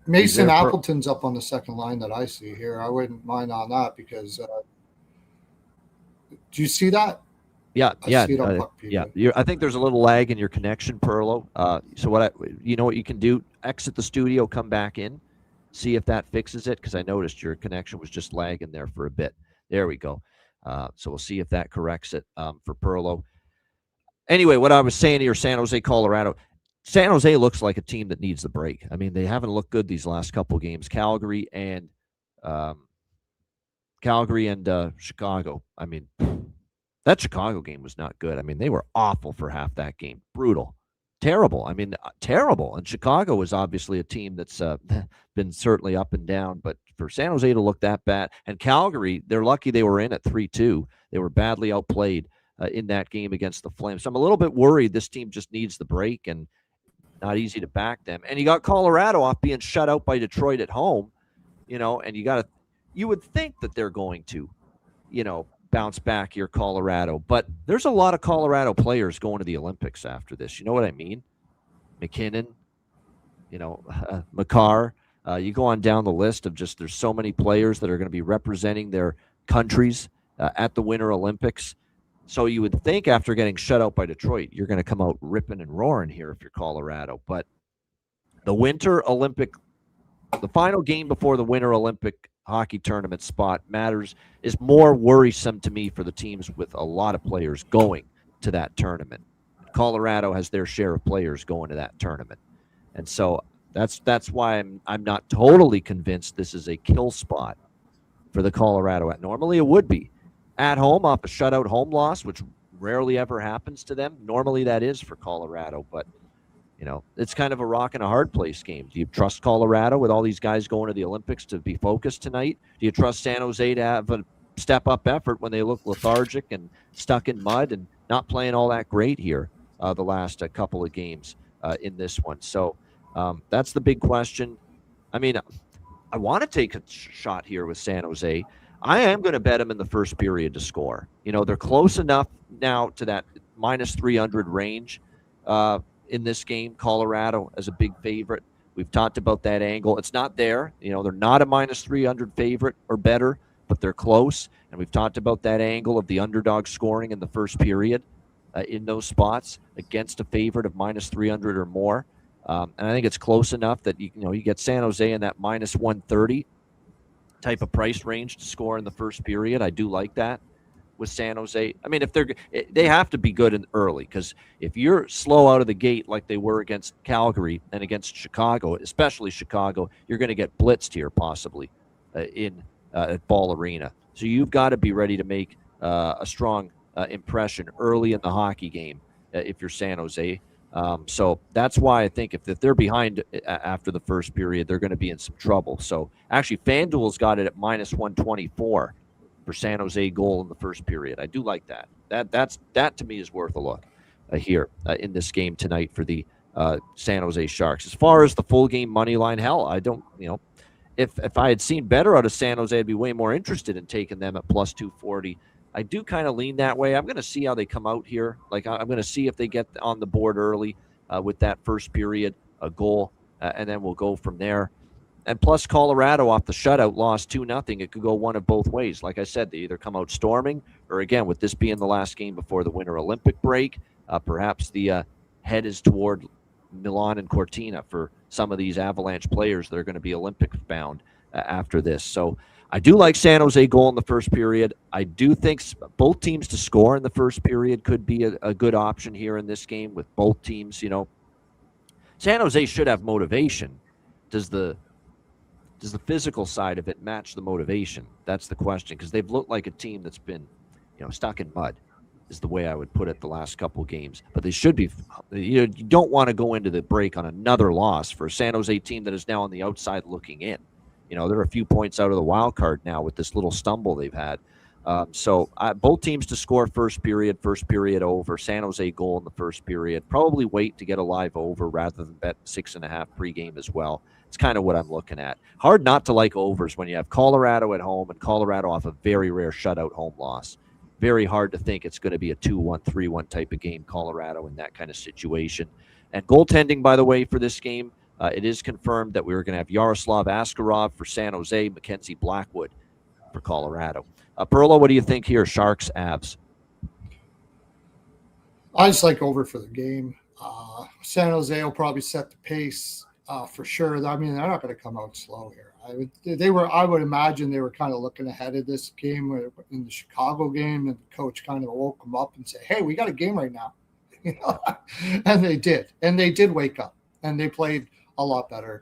Mason Appleton's up on the second line that I see here. I wouldn't mind on that because do you see that? Yeah. Yeah. I think there's a little lag in your connection, Pearlo. So you know what you can do? Exit the studio, come back in, see if that fixes it, because I noticed your connection was just lagging there for a bit. There we go. So we'll see if that corrects it for Pearlo. Anyway, what I was saying here, San Jose, Colorado. San Jose looks like a team that needs the break. I mean, they haven't looked good these last couple games. Calgary and Chicago. I mean, that Chicago game was not good. I mean, they were awful for half that game. Brutal. Terrible. I mean, terrible. And Chicago is obviously a team that's been certainly up and down. But for San Jose to look that bad, and Calgary, they're lucky they were in at 3-2. They were badly outplayed in that game against the Flames. So I'm a little bit worried this team just needs the break, and not easy to back them. And you got Colorado off being shut out by Detroit at home, and you would think that they're going to, bounce back here, Colorado. But there's a lot of Colorado players going to the Olympics after this. You know what I mean? McKinnon, Makar. You go on down the list of just there's so many players that are going to be representing their countries at the Winter Olympics. So you would think after getting shut out by Detroit, you're going to come out ripping and roaring here if you're Colorado. But the Winter Olympic, the final game before the Winter Olympic hockey tournament spot is more worrisome to me for the teams with a lot of players going to that tournament. Colorado has their share of players going to that tournament. And so that's why I'm not totally convinced this is a kill spot for the Colorado. Normally it would be. At home off a shutout home loss, which rarely ever happens to them. Normally that is for Colorado, but it's kind of a rock and a hard place game. Do you trust Colorado with all these guys going to the Olympics to be focused tonight? Do you trust San Jose to have a step-up effort when they look lethargic and stuck in mud and not playing all that great here the last couple of games in this one? So that's the big question. I mean, I want to take a shot here with San Jose. I am going to bet them in the first period to score. They're close enough now to that minus 300 range in this game. Colorado as a big favorite. We've talked about that angle. It's not there. They're not a minus 300 favorite or better, but they're close. And we've talked about that angle of the underdog scoring in the first period in those spots against a favorite of minus 300 or more. And I think it's close enough that you get San Jose in that minus 130 type of price range to score in the first period. I do like that with San Jose. I mean, they have to be good early, because if you're slow out of the gate like they were against Calgary and against Chicago, especially Chicago, you're going to get blitzed here possibly at Ball Arena. So you've got to be ready to make a strong impression early in the hockey game if you're San Jose. So that's why I think if they're behind after the first period, they're going to be in some trouble. So actually, FanDuel's got it at minus 124 for San Jose goal in the first period. I do like that. That to me is worth a look here in this game tonight for the San Jose Sharks. As far as the full game money line, hell, I don't. If I had seen better out of San Jose, I'd be way more interested in taking them at plus 240. I do kind of lean that way. I'm going to see how they come out here. Like, I'm going to see if they get on the board early with that first period, a goal, and then we'll go from there. And plus, Colorado off the shutout lost 2-0. It could go one of both ways. Like I said, they either come out storming, or again, with this being the last game before the Winter Olympic break, perhaps the head is toward Milan and Cortina for some of these Avalanche players that are going to be Olympic bound after this. So I do like San Jose goal in the first period. I do think both teams to score in the first period could be a good option here in this game, with both teams, San Jose should have motivation. Does the physical side of it match the motivation? That's the question, because they've looked like a team that's been, stuck in mud, is the way I would put it the last couple games. But they should be, you don't want to go into the break on another loss for a San Jose team that is now on the outside looking in. They're a few points out of the wild card now with this little stumble they've had. So both teams to score first period over. San Jose goal in the first period. Probably wait to get a live over rather than bet 6.5 pregame as well. It's kind of what I'm looking at. Hard not to like overs when you have Colorado at home and Colorado off a very rare shutout home loss. Very hard to think it's going to be a 2-1, 3-1 type of game, Colorado, in that kind of situation. And goaltending, by the way, for this game, it is confirmed that we were going to have Yaroslav Askarov for San Jose, Mackenzie Blackwood for Colorado. Pearlo, what do you think here? Sharks, Avs? I just like over for the game. San Jose will probably set the pace for sure. I mean, they're not going to come out slow here. I would imagine they were kind of looking ahead of this game in the Chicago game, and the coach kind of woke them up and said, "Hey, we got a game right now," and they did, wake up, and they played a lot better.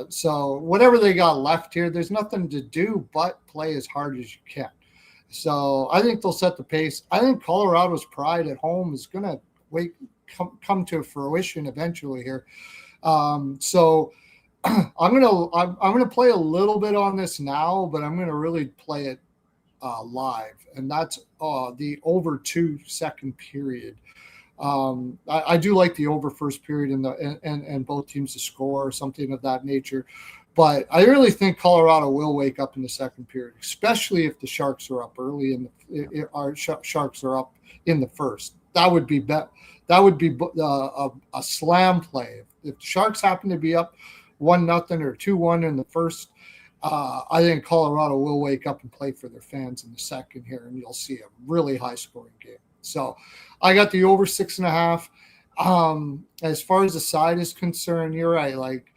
So whatever they got left here, there's nothing to do but play as hard as you can. So I think they'll set the pace. I think Colorado's pride at home is going to come to fruition eventually here. So I'm gonna play a little bit on this now, but I'm gonna really play it live, and that's the over 2 second period. I do like the over first period and both teams to score or something of that nature, but I really think Colorado will wake up in the second period, especially if the Sharks are up early and our Sharks are up in the first. That would be a slam play. If the Sharks happen to be up 1-0 or 2-1 in the first, I think Colorado will wake up and play for their fans in the second here, and you'll see a really high scoring game. So I got the over 6.5. As far as the side is concerned, you're right. Like,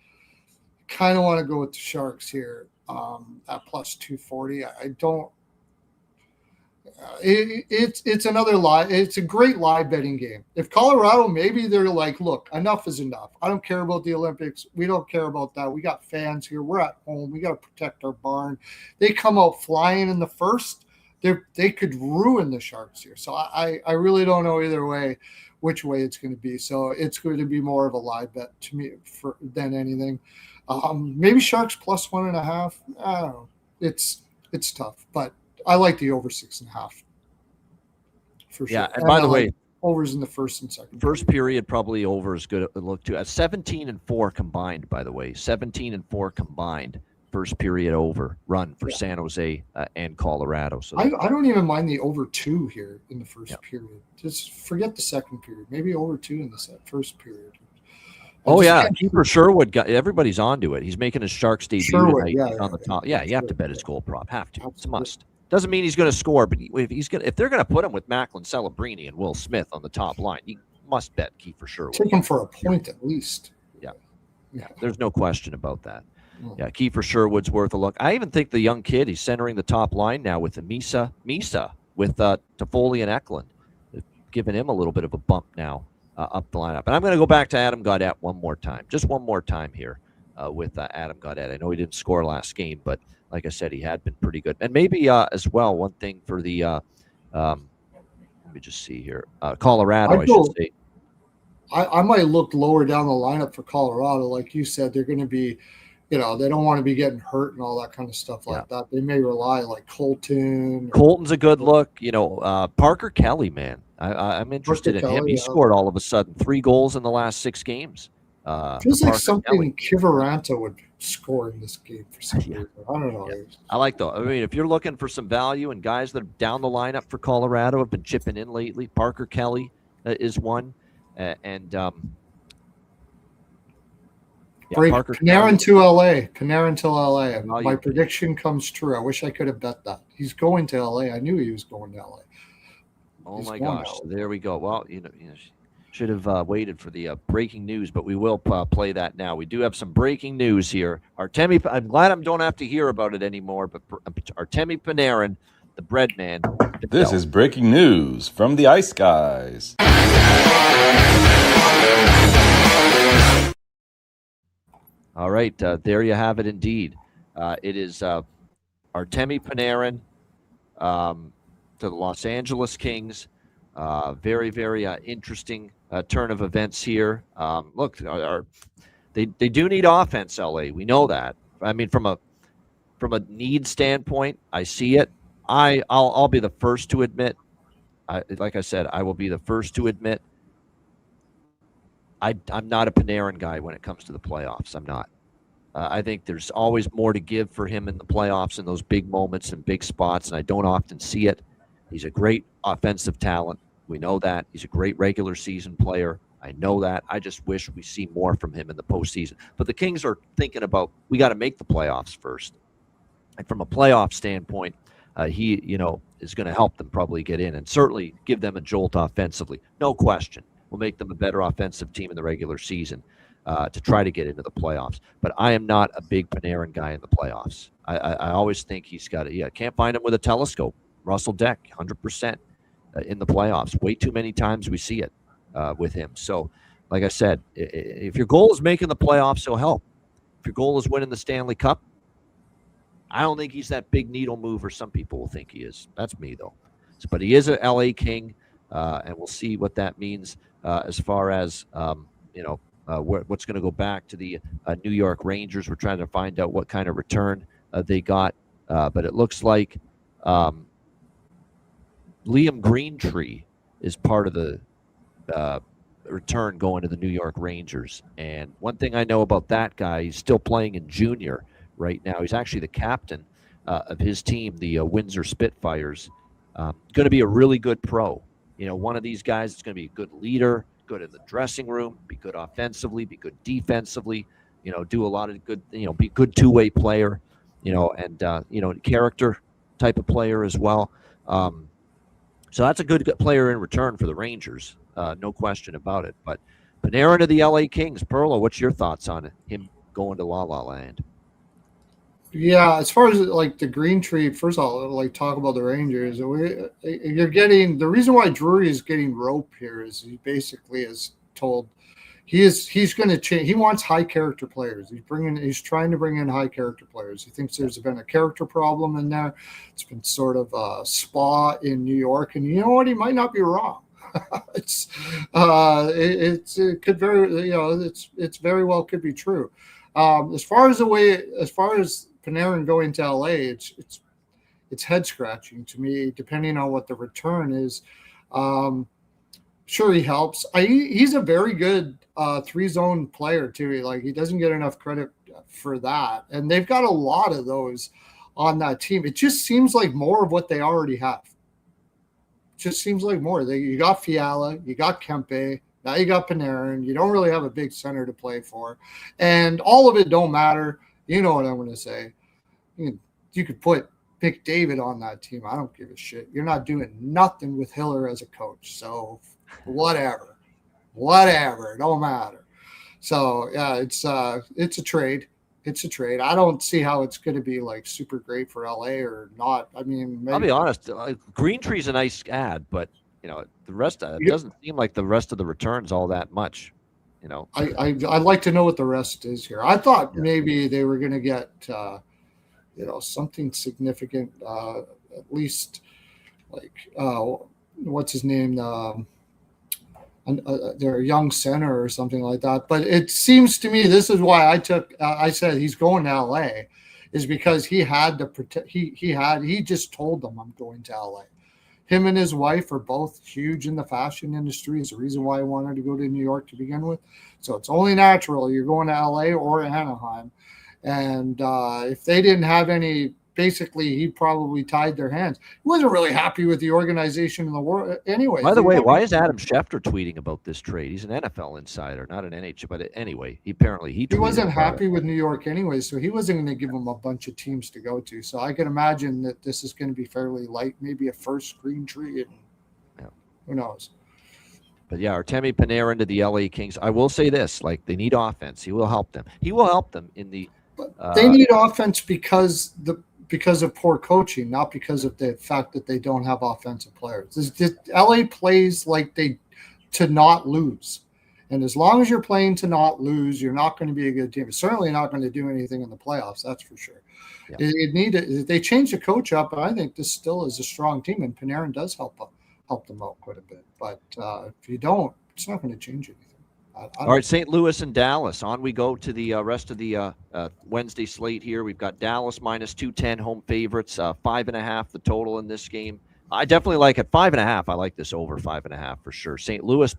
kind of want to go with the Sharks here at plus 240. I don't. It's another live. It's a great live betting game. If Colorado, maybe they're like, look, enough is enough. I don't care about the Olympics. We don't care about that. We got fans here. We're at home. We got to protect our barn. They come out flying in the first. They could ruin the Sharks here. So I really don't know either way which way it's going to be. So it's going to be more of a live bet to me than anything. Maybe Sharks plus 1.5. I don't know. It's tough, but I like the over 6.5 for sure. Yeah, and by the way, overs in the first and second. First period probably over is good to look to. 17-4 combined, by the way. 17-4 combined. First period over run for San Jose and Colorado. So I don't even mind the over 2 here in the first period. Just forget the second period. Maybe over 2 in the first period. Keeper Sherwood everybody's onto it. He's making his Sharks debut tonight on the top. Yeah, you have to bet his goal prop. Have to. Absolutely. It's a must. Doesn't mean he's going to score, but if they're going to put him with Macklin Celebrini and Will Smith on the top line, you must bet Kiefer Sherwood. Take him for a point at least. Yeah. There's no question about that. Yeah, Kiefer Sherwood's worth a look. I even think the young kid, he's centering the top line now with the Misa with Toffoli and Eklund. They've given him a little bit of a bump now up the lineup. And I'm going to go back to Adam Gaudette one more time here with Adam Gaudette. I know he didn't score last game, but like I said, he had been pretty good. And maybe as well, one thing for the let me just see here, Colorado, I should say. I might look lower down the lineup for Colorado. Like you said, they're going to be, they don't want to be getting hurt and all that kind of stuff like that. They may rely like Colton. Colton's a good look. Parker Kelly, man. I'm interested in him. He scored all of a sudden 3 goals in the last 6 games. Feels like something Kiviranta would score in this game for some reason. I don't know. Yeah. I like though. I mean, if you're looking for some value and guys that are down the lineup for Colorado have been chipping in lately, Parker Kelly is one. Panarin to LA. Panarin to LA. My prediction comes true. I wish I could have bet that. He's going to LA. I knew he was going to LA. Oh my gosh! So there we go. Well, should have waited for the breaking news, but we will play that now. We do have some breaking news here. Artemi, I'm glad I don't have to hear about it anymore. But Artemi Panarin, the bread man. This is breaking news from the Ice Guys. All right, there you have it. Indeed, it is Artemi Panarin to the Los Angeles Kings. Very, very interesting turn of events here. Look, they do need offense, LA. We know that. I mean, from a need standpoint, I see it. I'll be the first to admit. Like I said, I will be the first to admit. I'm not a Panarin guy when it comes to the playoffs. I'm not. I think there's always more to give for him in the playoffs in those big moments and big spots, and I don't often see it. He's a great offensive talent. We know that. He's a great regular season player. I know that. I just wish we see more from him in the postseason. But the Kings are thinking about, we got to make the playoffs first. And from a playoff standpoint, he, is going to help them probably get in and certainly give them a jolt offensively. No question. Will make them a better offensive team in the regular season to try to get into the playoffs. But I am not a big Panarin guy in the playoffs. I always think he's got it. Yeah, can't find him with a telescope. Russell Deck, 100% in the playoffs. Way too many times we see it with him. So, like I said, if your goal is making the playoffs, he'll help. If your goal is winning the Stanley Cup, I don't think he's that big needle mover some people will think he is. That's me, though. But he is an LA King, and we'll see what that means as far as, what's going to go back to the New York Rangers. We're trying to find out what kind of return they got. But it looks like Liam Greentree is part of the return going to the New York Rangers. And one thing I know about that guy, he's still playing in junior right now. He's actually the captain of his team, the Windsor Spitfires. Going to be a really good pro. One of these guys is going to be a good leader, good in the dressing room, be good offensively, be good defensively, do a lot of good, be a good two-way player, and character type of player as well. So that's a good player in return for the Rangers, no question about it. But Panarin to the LA Kings, Pearlo, what's your thoughts on him going to La La Land? Yeah, as far as like the green tree, first of all, like talk about the Rangers. You're getting the reason why Drury is getting rope here is he basically is told he's going to change. He wants high character players. He's trying to bring in high character players. He thinks there's been a character problem in there. It's been sort of a spa in New York, and you know what? He might not be wrong. It could very it's very well could be true. As far as Panarin going to LA, it's head scratching to me, depending on what the return is. Sure, he helps. He's a very good 3-zone player too. Like, he doesn't get enough credit for that, and they've got a lot of those on that team. It just seems like more of what they already have. It just seems like more. You got Fiala, you got Kempe. Now you got Panarin. You don't really have a big center to play for. And all of it don't matter. You know what I'm going to say. You could put McDavid on that team. I don't give a shit. You're not doing nothing with Hiller as a coach. So whatever. It don't matter. So, yeah, it's a trade. It's a trade. I don't see how it's going to be like super great for LA or not. I mean, maybe. I'll be honest. Greentree's a nice ad, but the rest it doesn't seem like the rest of the returns all that much. I'd like to know what the rest is here. I thought maybe they were going to get something significant, at least like what's his name, their young center or something like that. But it seems to me this is why I said he's going to LA, is because he had to protect. He just told them, I'm going to LA. Him and his wife are both huge in the fashion industry. It's the reason why I wanted to go to New York to begin with. So it's only natural you're going to LA or Anaheim. And if they didn't have any, basically he probably tied their hands. He wasn't really happy with the organization in the world anyway. By the way, why is Adam Schefter tweeting about this trade? He's an NFL insider, not an NHL. But anyway, he wasn't happy with New York anyway, so he wasn't going to give him a bunch of teams to go to. So I can imagine that this is going to be fairly light, maybe a first green tree, and who knows. But yeah, Artemi Panarin to the LA Kings. I will say this: like, they need offense. He will help them. He will help them in the. But they need offense because of poor coaching, not because of the fact that they don't have offensive players. LA plays like to not lose. And as long as you're playing to not lose, you're not going to be a good team. It's certainly not going to do anything in the playoffs, that's for sure. Yeah. They changed the coach up, but I think this still is a strong team, and Panarin does help them out quite a bit. But if you don't, it's not going to change anything. All right, St. Louis and Dallas. On we go to the rest of the Wednesday slate here. We've got Dallas minus 210 home favorites, 5.5 the total in this game. I definitely like it. 5.5. I like this over 5.5 for sure. St. Louis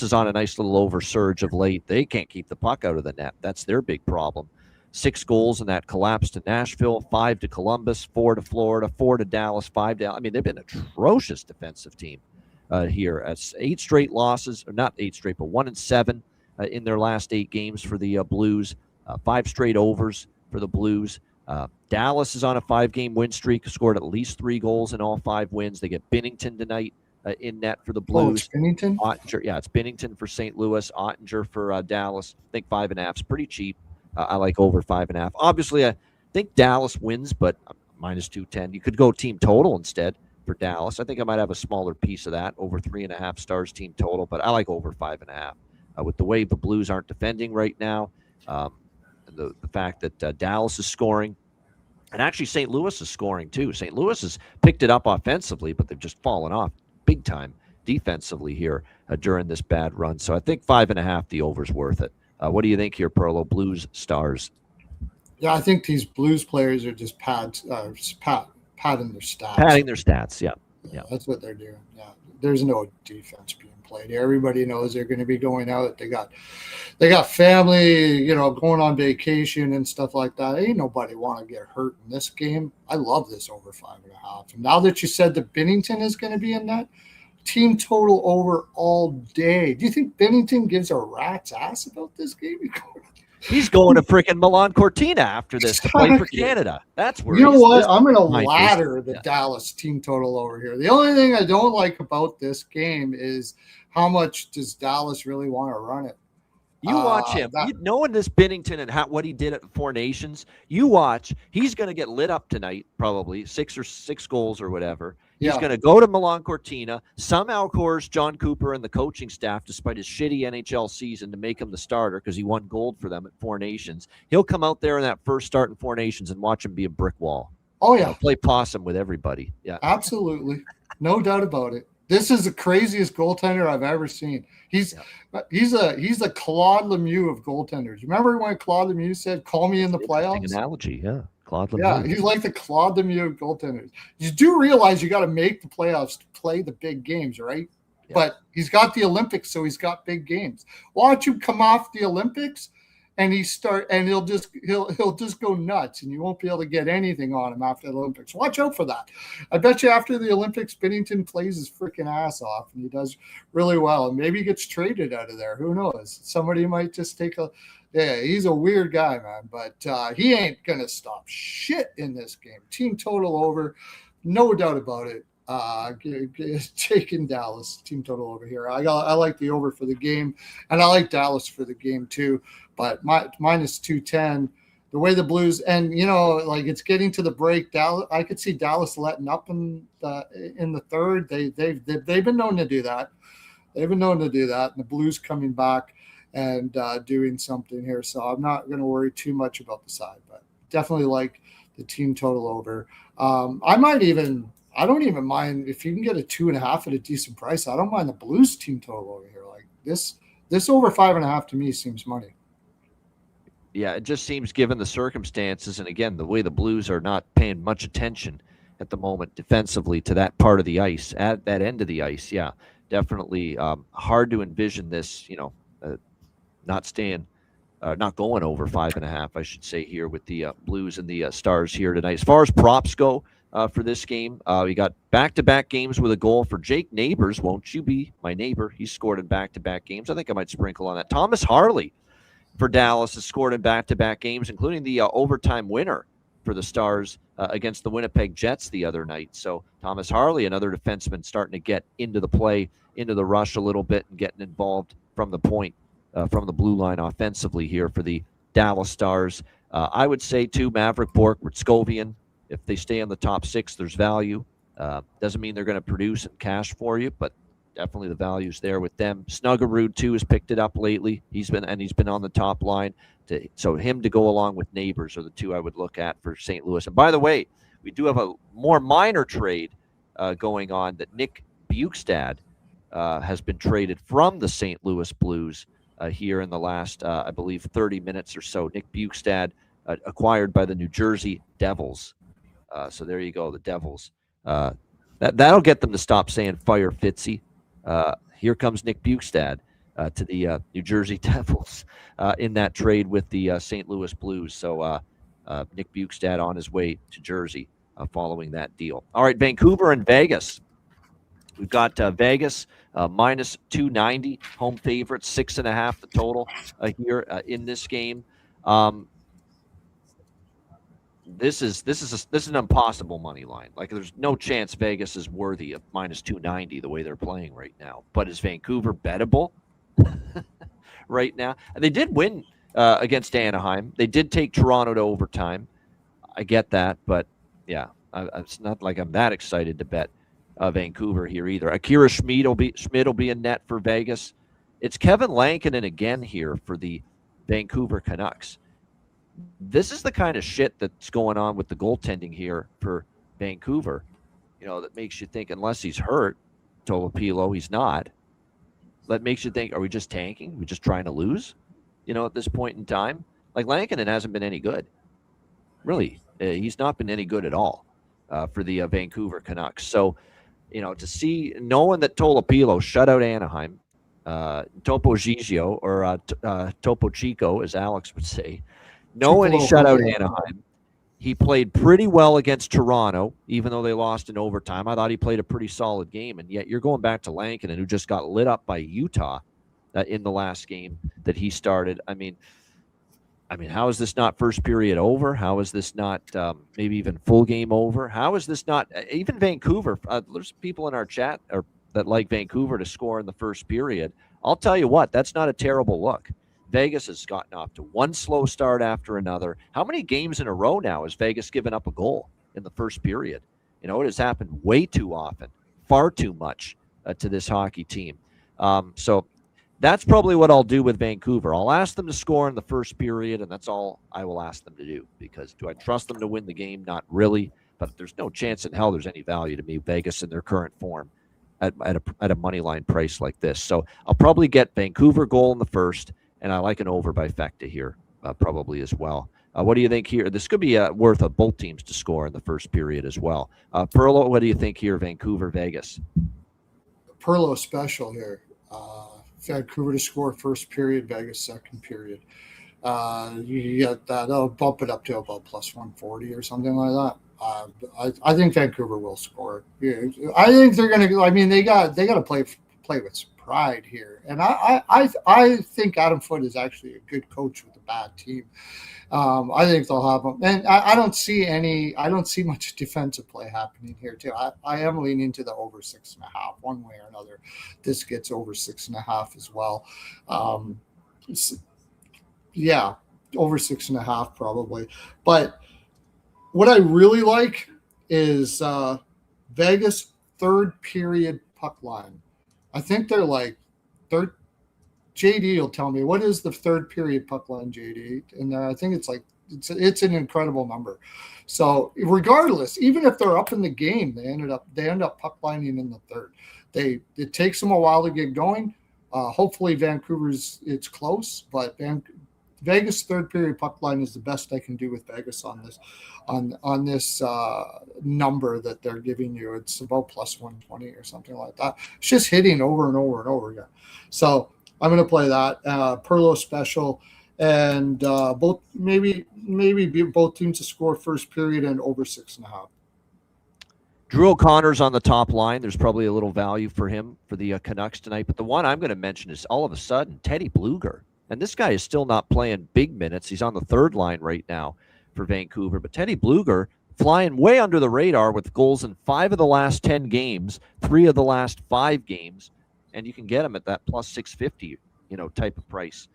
is on a nice little over surge of late. They can't keep the puck out of the net. That's their big problem. 6 goals in that collapse to Nashville, 5 to Columbus, 4 to Florida, 4 to Dallas, 5 to. I mean, they've been an atrocious defensive team here. As 8 straight losses, or not 8 straight, but 1-7 in their last 8 games for the Blues. 5 straight overs for the Blues. Dallas is on a 5-game win streak, scored at least 3 goals in all 5 wins. They get Binnington tonight in net for the Blues. It's Binnington? Ottinger, yeah, it's Binnington for St. Louis, Ottinger for Dallas. I think 5.5 is pretty cheap. I like over 5.5. Obviously, I think Dallas wins, but minus 210. You could go team total instead for Dallas. I think I might have a smaller piece of that, over 3.5 stars team total, but I like over 5.5. With the way the Blues aren't defending right now, the fact that Dallas is scoring, and actually St. Louis is scoring too. St. Louis has picked it up offensively, but they've just fallen off big time defensively here during this bad run. So I think 5.5, the over's worth it. What do you think here, Pearlo? Blues Stars? Yeah, I think these Blues players are just padding their stats. Padding their stats, yeah. That's what they're doing. Yeah, there's no defense being played. Everybody knows they're going to be going out. They got family, going on vacation and stuff like that. Ain't nobody want to get hurt in this game. I love this over 5.5. And now that you said that Binnington is going to be in that, team total over all day. Do you think Binnington gives a rat's ass about this game? He's going to freaking Milan Cortina after this to play for Canada. That's where I'm going to ladder the Dallas team total over here. The only thing I don't like about this game is how much does Dallas really want to run it? You watch him. Knowing this Binnington and what he did at the Four Nations, you watch. He's going to get lit up tonight, probably 6 goals or whatever. He's going to go to Milan Cortina, somehow coerce John Cooper and the coaching staff, despite his shitty NHL season, to make him the starter because he won gold for them at Four Nations. He'll come out there in that first start in Four Nations and watch him be a brick wall. Oh, yeah. Play possum with everybody. Yeah, absolutely. No doubt about it. This is the craziest goaltender I've ever seen. He's a Claude Lemieux of goaltenders. Remember when Claude Lemieux said, "Call me in the playoffs"? Analogy, yeah. Claude Lemieux. Yeah, he's like the Claude Lemieux of goaltenders. You do realize you got to make the playoffs to play the big games, right? Yeah. But he's got the Olympics, so he's got big games. Why don't you come off the Olympics and he'll just go nuts, and you won't be able to get anything on him after the Olympics. Watch out for that. I bet you after the Olympics, Binnington plays his freaking ass off, and he does really well, and maybe he gets traded out of there. Who knows? Somebody might just he's a weird guy, man, but he ain't going to stop shit in this game. Team total over, no doubt about it. Taking Dallas team total over here. I like the over for the game, and I like Dallas for the game too. But minus 210, the way the Blues and it's getting to the break. Dallas, I could see Dallas letting up in the third. They've been known to do that. They've been known to do that, and the Blues coming back and doing something here. So I'm not going to worry too much about the side, but definitely like the team total over. I don't even mind if you can get a 2.5 at a decent price. I don't mind the Blues team total over here. Like this over 5.5 to me seems money. Yeah, it just seems, given the circumstances, and again, the way the Blues are not paying much attention at the moment defensively to that part of the ice, at that end of the ice. Yeah, definitely hard to envision this, not going over 5.5, I should say, here with the Blues and the Stars here tonight. As far as props go for this game, we got back-to-back games with a goal for Jake Neighbors. Won't you be my neighbor? He's scored in back-to-back games. I think I might sprinkle on that. Thomas Harley for Dallas has scored in back-to-back games, including the overtime winner for the Stars against the Winnipeg Jets the other night. So Thomas Harley, another defenseman, starting to get into the play, into the rush a little bit, and getting involved from the point, from the blue line offensively here for the Dallas Stars. I would say, too, Maverick Bourque, Rutskovian, if they stay on the top 6, there's value. Doesn't mean they're going to produce and cash for you, but definitely the values there with them. Snuggerud too has picked it up lately. He's been on the top line. So him to go along with Neighbors are the two I would look at for St. Louis. And by the way, we do have a more minor trade going on that Nick Bukestad has been traded from the St. Louis Blues here in the last, I believe, 30 minutes or so. Nick Bukestad acquired by the New Jersey Devils. So there you go, the Devils. That'll get them to stop saying fire Fitzy. Here comes Nick Bukestad to the New Jersey Devils in that trade with the St. Louis Blues. So Nick Bukestad on his way to Jersey following that deal. All right, Vancouver and Vegas. We've got Vegas minus 290, home favorite, 6.5 the total here in this game. This is an impossible money line. Like, there's no chance Vegas is worthy of minus 290 the way they're playing right now. But is Vancouver bettable right now? And they did win against Anaheim. They did take Toronto to overtime. I get that, but yeah, it's not like I'm that excited to bet Vancouver here either. Akira Schmid will be in net for Vegas. It's Kevin Lankinen again here for the Vancouver Canucks. This is the kind of shit that's going on with the goaltending here for Vancouver, that makes you think, unless he's hurt, Tolopilo, he's not. That makes you think, are we just tanking? Are we just trying to lose, at this point in time? Like, Lankinen hasn't been any good. Really, he's not been any good at all for the Vancouver Canucks. So, to see, knowing that Tolopilo shut out Anaheim, Topo Gigio, or Topo Chico, as Alex would say, knowing he shut out Anaheim, he played pretty well against Toronto, even though they lost in overtime. I thought he played a pretty solid game, and yet you're going back to Lankinen, who just got lit up by Utah in the last game that he started. I mean, how is this not first period over? How is this not maybe even full game over? How is this not even Vancouver? There's people in our chat that like Vancouver to score in the first period. I'll tell you what, that's not a terrible look. Vegas has gotten off to one slow start after another. How many games in a row now has Vegas given up a goal in the first period? It has happened way too often, far too much to this hockey team. So that's probably what I'll do with Vancouver. I'll ask them to score in the first period, and that's all I will ask them to do. Because do I trust them to win the game? Not really. But there's no chance in hell there's any value to me, Vegas, in their current form at a money line price like this. So I'll probably get Vancouver goal in the first, and I like an over by Fecta here probably as well. What do you think here? This could be worth of both teams to score in the first period as well. Pearlo, what do you think here, Vancouver, Vegas? Pearlo special here. Vancouver to score first period, Vegas second period. You get that. I'll bump it up to about plus 140 or something like that. I think Vancouver will score. Yeah, I think they're going to. I mean, they got to play with some pride here, and I think Adam Foote is actually a good coach with a bad team. I think they'll have them, and I don't see much defensive play happening here too. I am leaning to the over 6.5 one way or another. This gets over 6.5 as well. Yeah, over 6.5 probably. But what I really like is Vegas third period puck line. I think they're like third. JD will tell me, what is the third period puck line, JD? And I think it's an incredible number. So regardless, even if they're up in the game, they end up puck lining in the third. It takes them a while to get going. Hopefully it's close, but Vegas third period puck line is the best I can do with Vegas on this number that they're giving you. It's about plus 120 or something like that. It's just hitting over and over and over again. So I'm going to play that Pearlo special, and both maybe both teams to score first period and over 6.5. Drew O'Connor's on the top line. There's probably a little value for him for the Canucks tonight. But the one I'm going to mention is all of a sudden Teddy Bluger, and this guy is still not playing big minutes. He's on the third line right now for Vancouver. But Teddy Bluger flying way under the radar with goals in 5 of the last 10 games, 3 of the last 5 games. And you can get him at that plus 650, type of price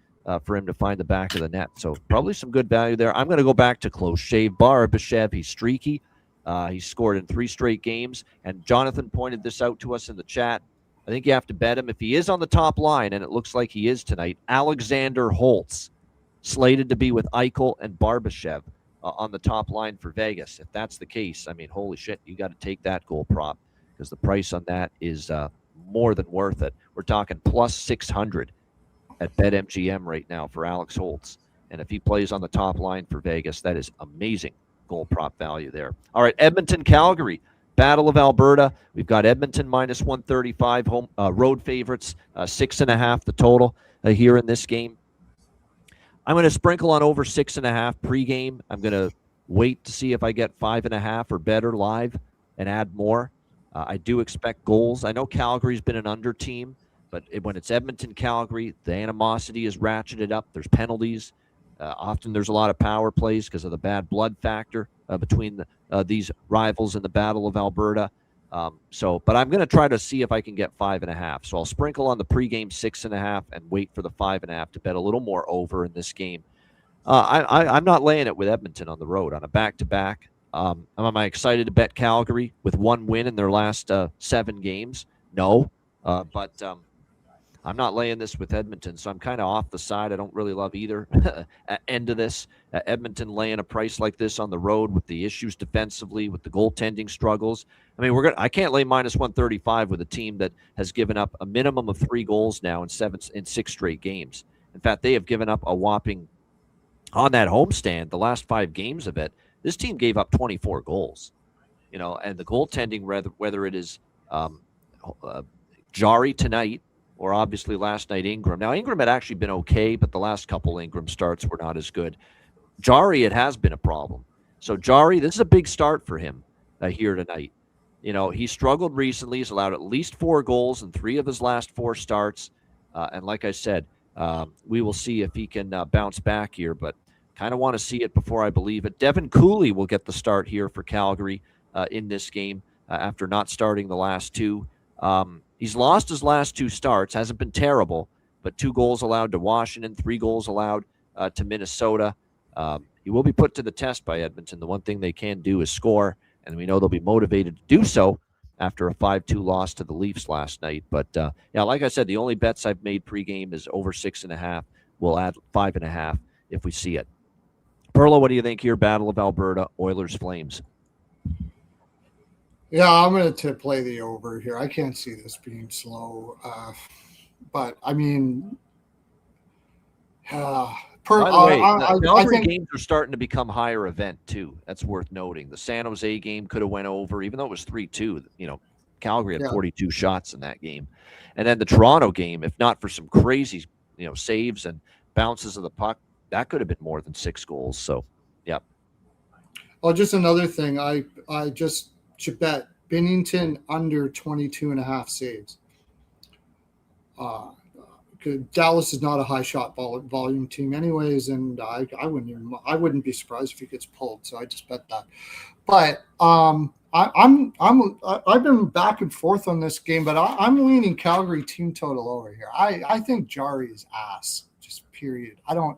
for him to find the back of the net. So probably some good value there. I'm going to go back to close shave Barbashev. He's streaky. He's scored in 3 straight games. And Jonathan pointed this out to us in the chat. I think you have to bet him. If he is on the top line, and it looks like he is tonight, Alexander Holtz, slated to be with Eichel and Barbashev on the top line for Vegas. If that's the case, I mean, holy shit, you got to take that goal prop because the price on that is more than worth it. We're talking plus 600 at BetMGM right now for Alex Holtz. And if he plays on the top line for Vegas, that is amazing goal prop value there. All right, Edmonton, Calgary. Battle of Alberta. We've got Edmonton minus 135 home road favorites, 6.5 the total here in this game. I'm going to sprinkle on over 6.5 pregame. I'm going to wait to see if I get 5.5 or better live and add more. I do expect goals. I know Calgary's been an under team, but when it's Edmonton, Calgary, the animosity is ratcheted up. There's penalties. Often there's a lot of power plays because of the bad blood factor between these rivals in the Battle of Alberta. But I'm going to try to see if I can get 5.5. So I'll sprinkle on the pregame 6.5 and wait for the 5.5 to bet a little more over in this game. I'm not laying it with Edmonton on the road on a back-to-back. Am I excited to bet Calgary with one win in their last 7 games? No, but I'm not laying this with Edmonton, so I'm kind of off the side. I don't really love either end of this. Edmonton laying a price like this on the road with the issues defensively, with the goaltending struggles. I mean, I can't lay minus 135 with a team that has given up a minimum of 3 goals now in 6 straight games. In fact, they have given up a whopping, on that homestand, the last 5 games of it, this team gave up 24 goals. And the goaltending, whether it is Jari tonight, or obviously last night Ingram. Now, Ingram had actually been okay, but the last couple Ingram starts were not as good. Jari, it has been a problem. So Jari, this is a big start for him here tonight. He struggled recently. He's allowed at least 4 goals in 3 of his last 4 starts. And like I said, we will see if he can bounce back here, but kind of want to see it before I believe it. Devin Cooley will get the start here for Calgary in this game after not starting the last 2. He's lost his last 2 starts, hasn't been terrible, but 2 goals allowed to Washington, 3 goals allowed to Minnesota. He will be put to the test by Edmonton. The one thing they can do is score, and we know they'll be motivated to do so after a 5-2 loss to the Leafs last night. But, like I said, the only bets I've made pregame is over 6.5. We'll add 5.5 if we see it. Pearlo, what do you think here? Battle of Alberta, Oilers, Flames. Yeah, I'm going to play the over here. I can't see this being slow. But, I mean, by the way, the Calgary games are starting to become higher event, too. That's worth noting. The San Jose game could have went over, even though it was 3-2. Calgary had 42 shots in that game. And then the Toronto game, if not for some crazy, saves and bounces of the puck, that could have been more than 6 goals. So, yeah. Oh, just another thing. I just should bet Binnington under 22.5 saves. Dallas is not a high shot volume team anyways, and I wouldn't be surprised if he gets pulled. So I just bet that. But I've been back and forth on this game, but I'm leaning Calgary team total over here. I think Jari is ass. Just period. I don't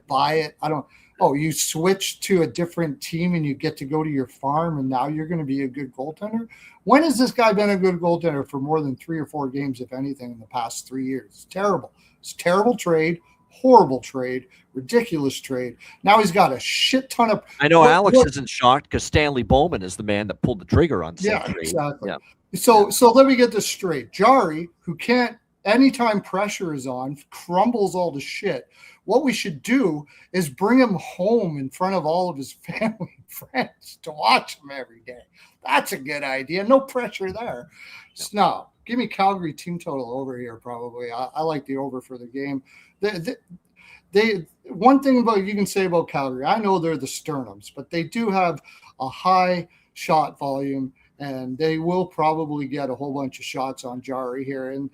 buy it. You switch to a different team and you get to go to your farm and now you're going to be a good goaltender? When has this guy been a good goaltender for more than 3 or 4 games, if anything, in the past 3 years? It's terrible. It's a terrible trade, horrible trade, ridiculous trade. Now he's got a shit ton of... I know Alex isn't shocked because Stanley Bowman is the man that pulled the trigger on said trade. Exactly. Yeah. So let me get this straight. Jari, who can't, anytime pressure is on, crumbles all the shit. What we should do is bring him home in front of all of his family and friends to watch him every day. That's a good idea. No pressure there. No, give me Calgary team total over here probably. I like the over for the game. They one thing you can say about Calgary, I know they're the Sternums, but they do have a high shot volume, and they will probably get a whole bunch of shots on Jari here. And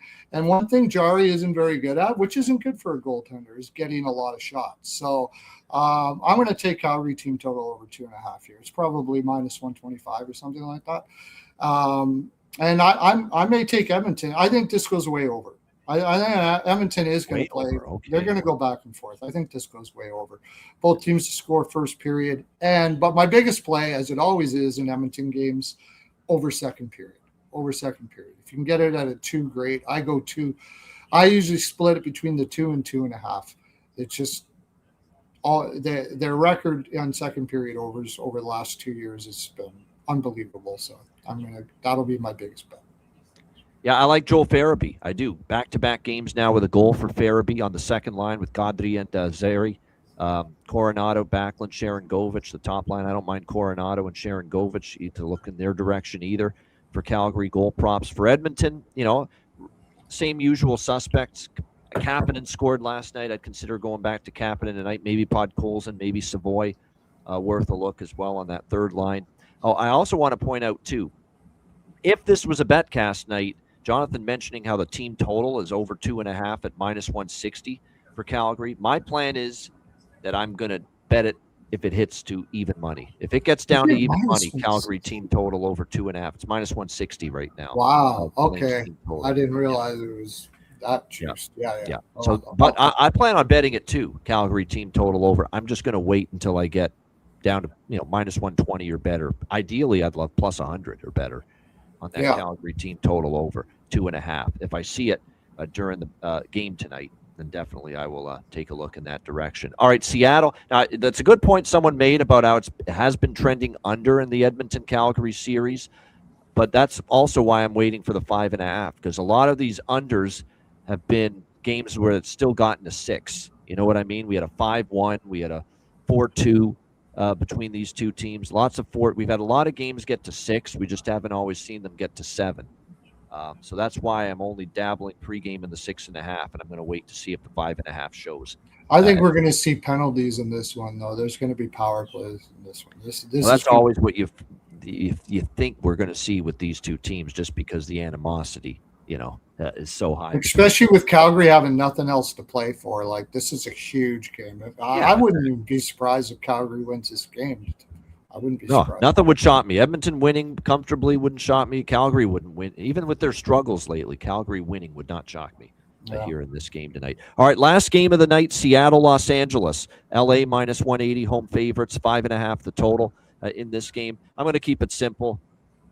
one thing Jari isn't very good at, which isn't good for a goaltender, is getting a lot of shots. So I'm going to take Calgary team total over 2.5 here. It's probably minus 125 or something like that. And I may take Edmonton. I think this goes way over. I think Edmonton is going to play. Okay. They're going to go back and forth. I think this goes way over. Both teams to score first period. But my biggest play, as it always is in Edmonton games, over second period. over second period. If you can get it at a 2, great. I go 2. I usually split it between the 2 and 2.5. It's just all their record on second period overs over the last 2 years has been unbelievable. So that'll be my biggest bet. Yeah, I like Joel Farabee. I do. Back-to-back games now with a goal for Farabee on the second line with Godry and Zary. Coronado, Backlund, Sharon Govich, the top line. I don't mind Coronado and Sharon Govich to look in their direction either for Calgary goal props. For Edmonton, same usual suspects. Kapanen scored last night. I'd consider going back to Kapanen tonight. Maybe Podkolzin, maybe Savoy, worth a look as well on that third line. Oh, I also want to point out, too, if this was a betcast night, Jonathan mentioning how the team total is over 2.5 at -160 for Calgary. My plan is that I'm going to bet it if it hits to even money. If it gets down to even money, Calgary team total over 2.5. It's -160 right now. Wow. Okay. I didn't realize it was that juiced. Yeah. So, but I plan on betting it too. Calgary team total over. I'm just going to wait until I get down to -120 or better. Ideally, I'd love +100 or better on that Calgary team total over 2.5. If I see it during the game tonight, then definitely I will take a look in that direction. All right, Seattle. Now, that's a good point someone made about how it has been trending under in the Edmonton-Calgary series, but that's also why I'm waiting for the 5.5, because a lot of these unders have been games where it's still gotten to 6. You know what I mean? We had a 5-1. We had a 4-2 between these two teams. We've had a lot of games get to 6. We just haven't always seen them get to 7. So that's why I'm only dabbling pregame in the 6.5, and I'm going to wait to see if the 5.5 shows. I think we're going to see penalties in this one, though. There's going to be power plays in this one. That's always what you think we're going to see with these two teams, just because the animosity, is so high. Especially with Calgary having nothing else to play for. Like, this is a huge game. I wouldn't even be surprised if Calgary wins this game. I wouldn't be surprised. Nothing would shock me. Edmonton winning comfortably wouldn't shock me. Calgary wouldn't win. Even with their struggles lately, Calgary winning would not shock me here in this game tonight. All right, last game of the night, Seattle, Los Angeles. LA -180, home favorites, 5.5 the total in this game. I'm going to keep it simple.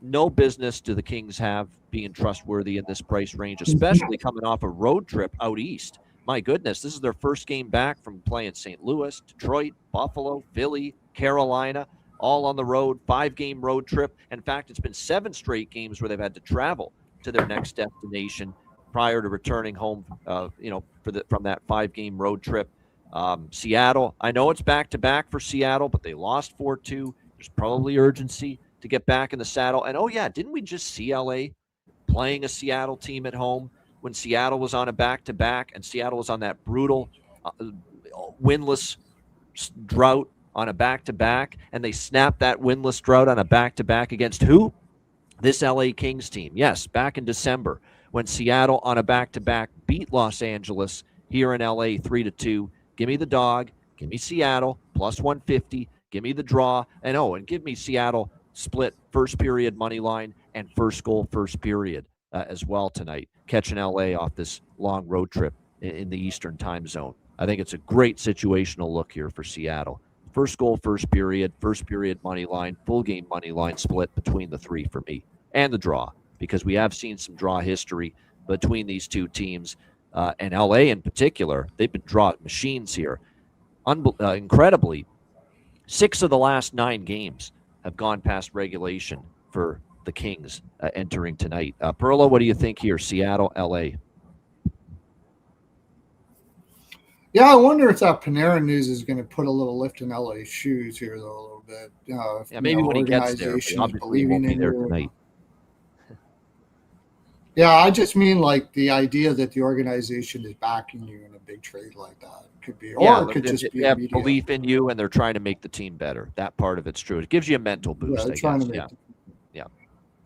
No business do the Kings have being trustworthy in this price range, especially coming off a road trip out east. My goodness, this is their first game back from playing St. Louis, Detroit, Buffalo, Philly, Carolina, all on the road, 5-game road trip. In fact, it's been 7 straight games where they've had to travel to their next destination prior to returning home, from that 5-game road trip. Seattle, I know it's back-to-back for Seattle, but they lost 4-2. There's probably urgency to get back in the saddle. And, didn't we just see LA playing a Seattle team at home when Seattle was on a back-to-back and Seattle was on that brutal winless drought on a back-to-back, and they snapped that winless drought on a back-to-back against who? This LA Kings team. Yes, back in December when Seattle on a back-to-back beat Los Angeles here in LA 3-2. Give me the dog. Give me Seattle +150. Give me the draw. And give me Seattle split first period money line and first goal first period as well tonight, catching LA off this long road trip in the Eastern time zone. I think it's a great situational look here for Seattle. First goal first period money line, full game money line split between the 3 for me, and the draw, because we have seen some draw history between these two teams, and LA in particular. They've been draw machines here. Incredibly, 6 of the last 9 games have gone past regulation for the Kings entering tonight. Pearlo, what do you think here? Seattle, LA. Yeah, I wonder if that Panarin news is going to put a little lift in LA's shoes here, though, a little bit. Maybe when he gets there, but obviously he won't be there tonight. Yeah, I just mean like the idea that the organization is backing you in a big trade like that. Could be, or it could just be have belief in you, and they're trying to make the team better. That part of it's true. It gives you a mental boost. Yeah, trying to make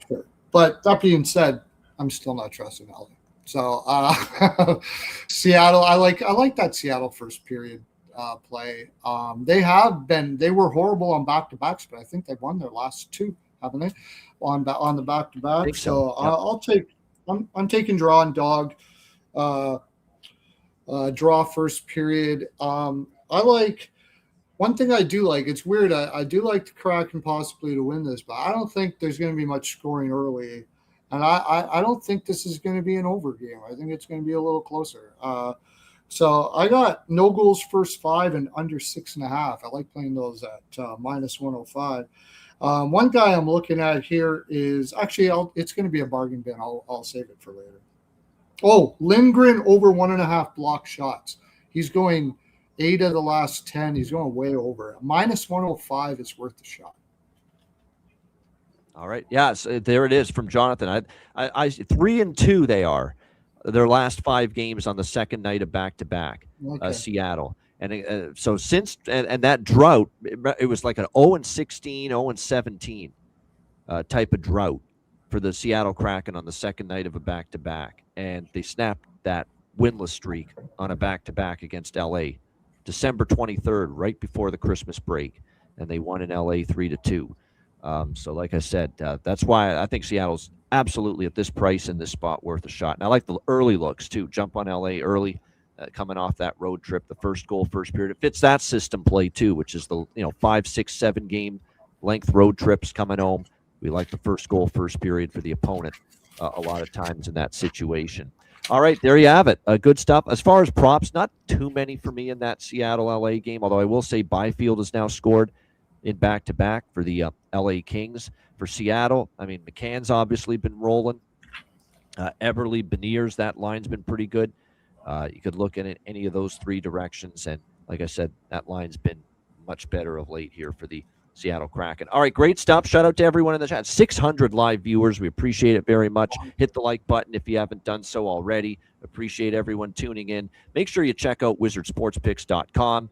Sure. But that being said, I'm still not trusting LA. So Seattle, I like that Seattle first period play. They were horrible on back-to-backs, but I think they've won their last 2, haven't they? On the back-to-back. So I'm taking draw and dog. Draw first period. I like one thing I do like. It's weird. I do like the Kraken possibly to win this, but I don't think there's going to be much scoring early. And I don't think this is going to be an over game. I think it's going to be a little closer. So I got no goals first 5 and under 6.5. I like playing those at minus 105. One guy I'm looking at here is actually it's going to be a bargain bin. I'll save it for later. Oh, Lindgren over 1.5 block shots. He's going 8 of the last 10. He's going way over. Minus 105 is worth the shot. All right. Yeah, so there it is from Jonathan. I 3-2 they are. Their last 5 games on the second night of back-to-back, Seattle. And so since and that drought, it was like an 0-16, 0-17 type of drought for the Seattle Kraken on the second night of a back-to-back. And they snapped that winless streak on a back-to-back against LA, December 23rd, right before the Christmas break. And they won in LA 3-2. So like I said, that's why I think Seattle's absolutely at this price in this spot worth a shot. And I like the early looks too. Jump on LA early, coming off that road trip, the first goal, first period. It fits that system play too, which is the 5, 6, 7 game length road trips coming home. We like the first goal, first period for the opponent a lot of times in that situation. All right, there you have it. Good stuff. As far as props, not too many for me in that Seattle-LA game, although I will say Byfield has now scored in back-to-back for the LA Kings. For Seattle, I mean, McCann's obviously been rolling. Eberle, Beniers, that line's been pretty good. You could look at it any of those 3 directions, and like I said, that line's been much better of late here for the Seattle Kraken. All right, great stuff. Shout out to everyone in the chat. 600 live viewers. We appreciate it very much. Hit the like button if you haven't done so already. Appreciate everyone tuning in. Make sure you check out wizardsportspicks.com.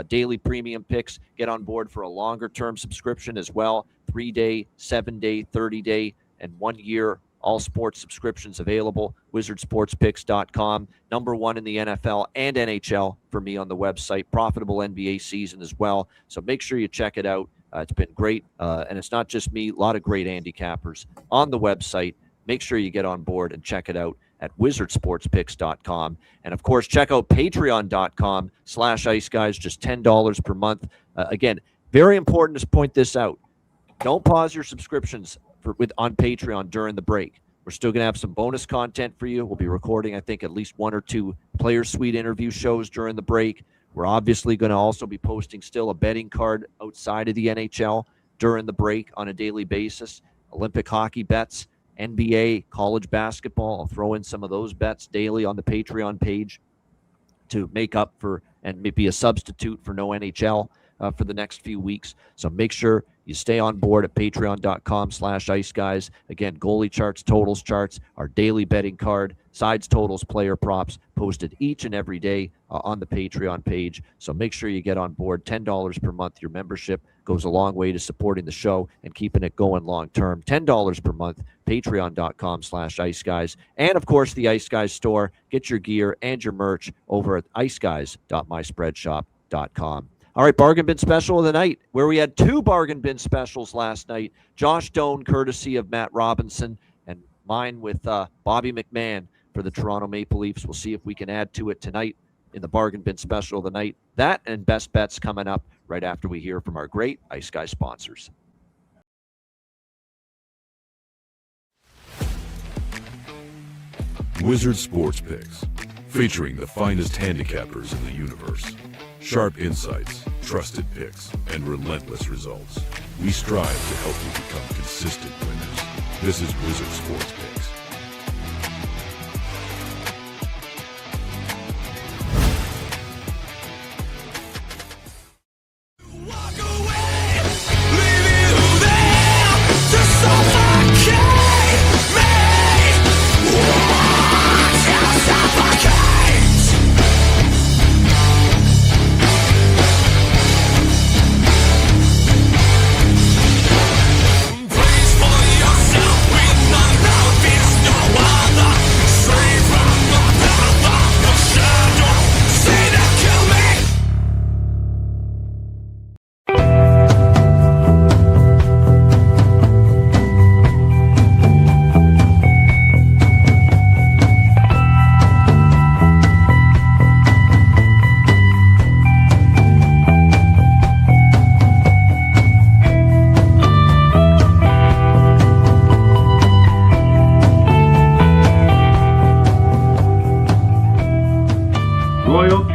Daily premium picks. Get on board for a longer-term subscription as well. 3-day, 7-day, 30-day, and 1-year all sports subscriptions available. Wizardsportspicks.com. Number 1 in the NFL and NHL for me on the website. Profitable NBA season as well. So make sure you check it out. It's been great. And it's not just me. A lot of great handicappers on the website. Make sure you get on board and check it out at wizardsportspicks.com. And, of course, check out patreon.com/iceguys, just $10 per month. Again, very important to point this out. Don't pause your subscriptions on Patreon during the break. We're still going to have some bonus content for you. We'll be recording, I think, at least 1 or 2 Player Suite interview shows during the break. We're obviously going to also be posting still a betting card outside of the NHL during the break on a daily basis. Olympic hockey bets, NBA, college basketball. I'll throw in some of those bets daily on the Patreon page to make up for and maybe a substitute for no NHL for the next few weeks. So make sure you stay on board at patreon.com/iceguys. Again, goalie charts, totals charts, our daily betting card, sides, totals, player props posted each and every day on the Patreon page. So make sure you get on board. $10 per month. Your membership goes a long way to supporting the show and keeping it going long term. $10 per month. Patreon.com/iceguys. And of course, the Ice Guys store. Get your gear and your merch over at iceguys.myspreadshop.com. All right, bargain bin special of the night, where we had 2 bargain bin specials last night. Josh Doan, courtesy of Matt Robinson, and mine with Bobby McMahon for the Toronto Maple Leafs. We'll see if we can add to it tonight in the bargain bin special of the night. That and best bets coming up right after we hear from our great Ice Guy sponsors. Wizard Sports Picks, featuring the finest handicappers in the universe. Sharp insights, trusted picks, and relentless results. We strive to help you become consistent winners. This is Wizard Sports Picks. Please for yourself with none of this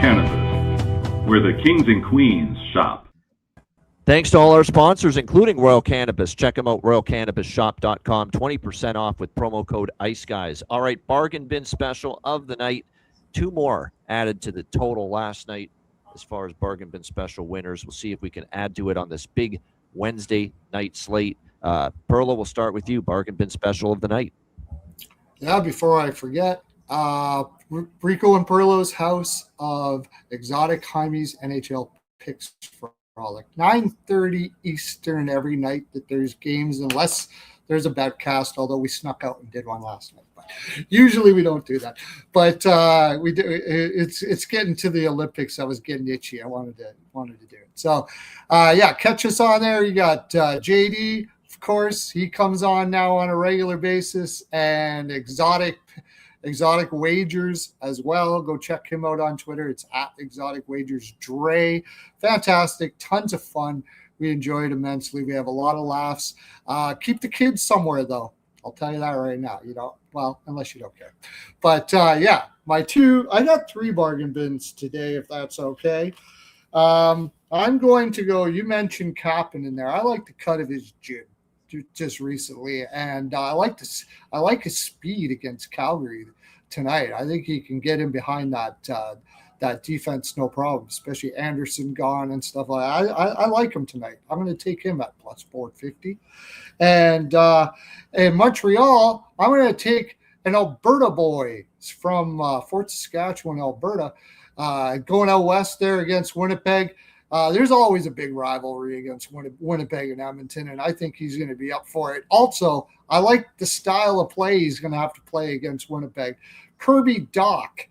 Cannabis, where the kings and queens shop. Thanks to all our sponsors, including Royal Cannabis. Check them out, royalcannabisshop.com. 20% off with promo code IceGuys. All right, bargain bin special of the night. 2 more added to the total last night as far as bargain bin special winners. We'll see if we can add to it on this big Wednesday night slate. Pearlo, we'll start with you. Bargain bin special of the night. Yeah, before I forget, Rico and Pearlo's house of exotic Jaime's NHL picks for like 9:30 Eastern every night that there's games, unless there's a betcast, although we snuck out and did one last night. But usually we don't do that. But we do. It's getting to the Olympics. I was getting itchy. I wanted to do it. So catch us on there. You got JD, of course. He comes on now on a regular basis, and exotic wagers as well. Go check him out on Twitter. It's at Exotic Wagers Dre. Fantastic, tons of fun. We enjoy it immensely. We have a lot of laughs. Keep the kids somewhere, though. I'll tell you that right now. Well, unless you don't care. But I got 3 bargain bins today, if that's okay. I'm going to go. You mentioned Kapanen in there. I like the cut of his jib just recently, and I like his speed against Calgary tonight. I think he can get him behind that defense no problem, especially Anderson gone and stuff like that. I like him tonight. I'm going to take him at plus 450. And in Montreal, I'm going to take an Alberta boy from Fort Saskatchewan, Alberta, going out west there against Winnipeg. There's always a big rivalry against Winnipeg and Edmonton, and I think he's going to be up for it. Also, I like the style of play he's going to have to play against Winnipeg. Kirby Dach,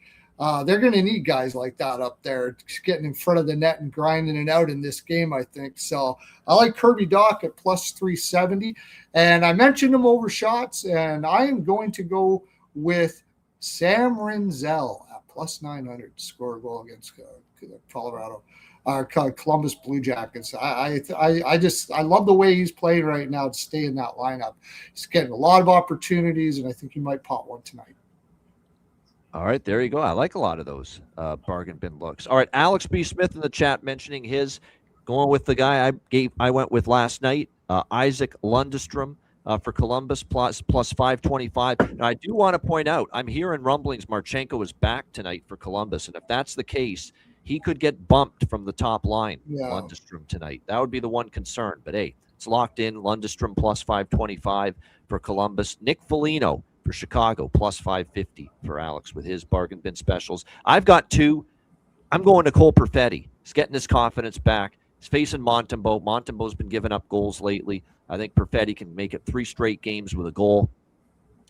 they're going to need guys like that up there, getting in front of the net and grinding it out in this game, I think. So I like Kirby Dach at plus 370. And I mentioned him over shots, and I am going to go with Sam Rinzel at plus 900 to score a goal against Columbus Blue Jackets. I love the way he's playing right now to stay in that lineup. He's getting a lot of opportunities, and I think he might pop one tonight. All right, there you go. I like a lot of those bargain bin looks. All right, Alex B. Smith in the chat mentioning his, going with the guy I went with last night, Isaac Lundestrom for Columbus plus 525. And I do want to point out, I'm hearing rumblings Marchenko is back tonight for Columbus, and if that's the case, he could get bumped from the top line, Lundestrom, tonight. That would be the one concern. But, hey, it's locked in. Lundestrom plus 525 for Columbus. Nick Foligno for Chicago plus 550 for Alex with his bargain bin specials. I've got 2. I'm going to Cole Perfetti. He's getting his confidence back. He's facing Montembeault. Montembeault's been giving up goals lately. I think Perfetti can make it 3 straight games with a goal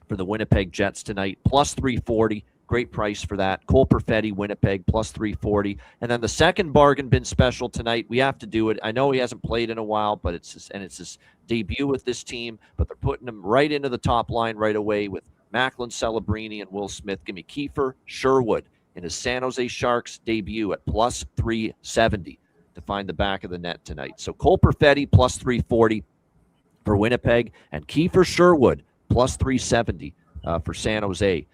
for the Winnipeg Jets tonight. Plus 340. Great price for that. Cole Perfetti, Winnipeg, plus 340. And then the second bargain bin special tonight, we have to do it. I know he hasn't played in a while, but it's his debut with this team, but they're putting him right into the top line right away with Macklin, Celebrini, and Will Smith. Give me Kiefer Sherwood in his San Jose Sharks debut at plus 370 to find the back of the net tonight. So Cole Perfetti, plus 340 for Winnipeg, and Kiefer Sherwood, plus 370 for San Jose.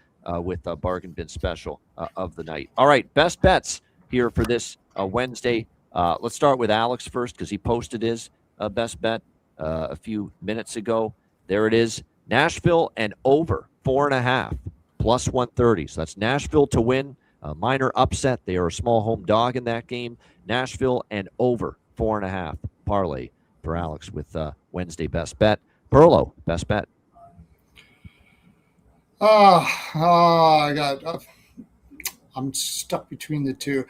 With a bargain bin special of the night. All right, best bets here for this Wednesday. Let's start with Alex first because he posted his best bet a few minutes ago. There it is. Nashville and over 4.5 plus 130. So that's Nashville to win. A minor upset. They are a small home dog in that game. Nashville and over 4.5 parlay for Alex with Wednesday best bet. Pearlo, best bet. I'm stuck between the 2.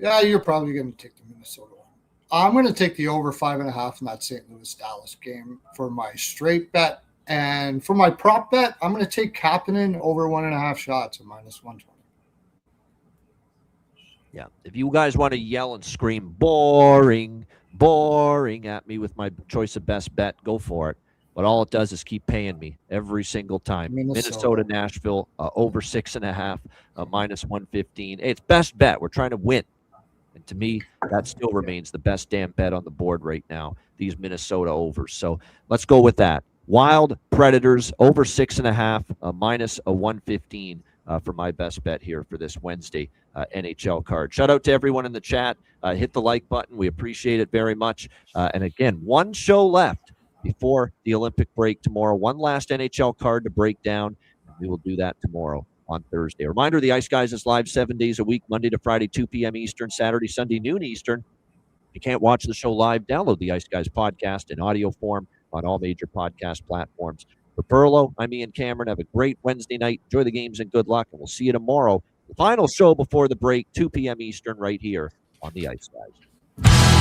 Yeah, you're probably going to take the Minnesota one. I'm going to take the over 5.5 in that St. Louis-Dallas game for my straight bet. And for my prop bet, I'm going to take Kapanen over 1.5 shots at minus 120. Yeah, if you guys want to yell and scream boring at me with my choice of best bet, go for it. But all it does is keep paying me every single time. Minnesota, Nashville, over 6.5, minus 115. Hey, it's best bet. We're trying to win. And to me, that still remains the best damn bet on the board right now, these Minnesota overs. So let's go with that. Wild Predators, over 6.5, minus a 115 for my best bet here for this Wednesday NHL card. Shout out to everyone in the chat. Hit the like button. We appreciate it very much. And again, one show left before the Olympic break tomorrow. One last NHL card to break down. And we will do that tomorrow on Thursday. A reminder, the Ice Guys is live 7 days a week, Monday to Friday, 2 p.m. Eastern, Saturday, Sunday, noon Eastern. If you can't watch the show live, download the Ice Guys podcast in audio form on all major podcast platforms. For Pearlo, I'm Ian Cameron. Have a great Wednesday night. Enjoy the games and good luck. And we'll see you tomorrow. The final show before the break, 2 p.m. Eastern, right here on the Ice Guys.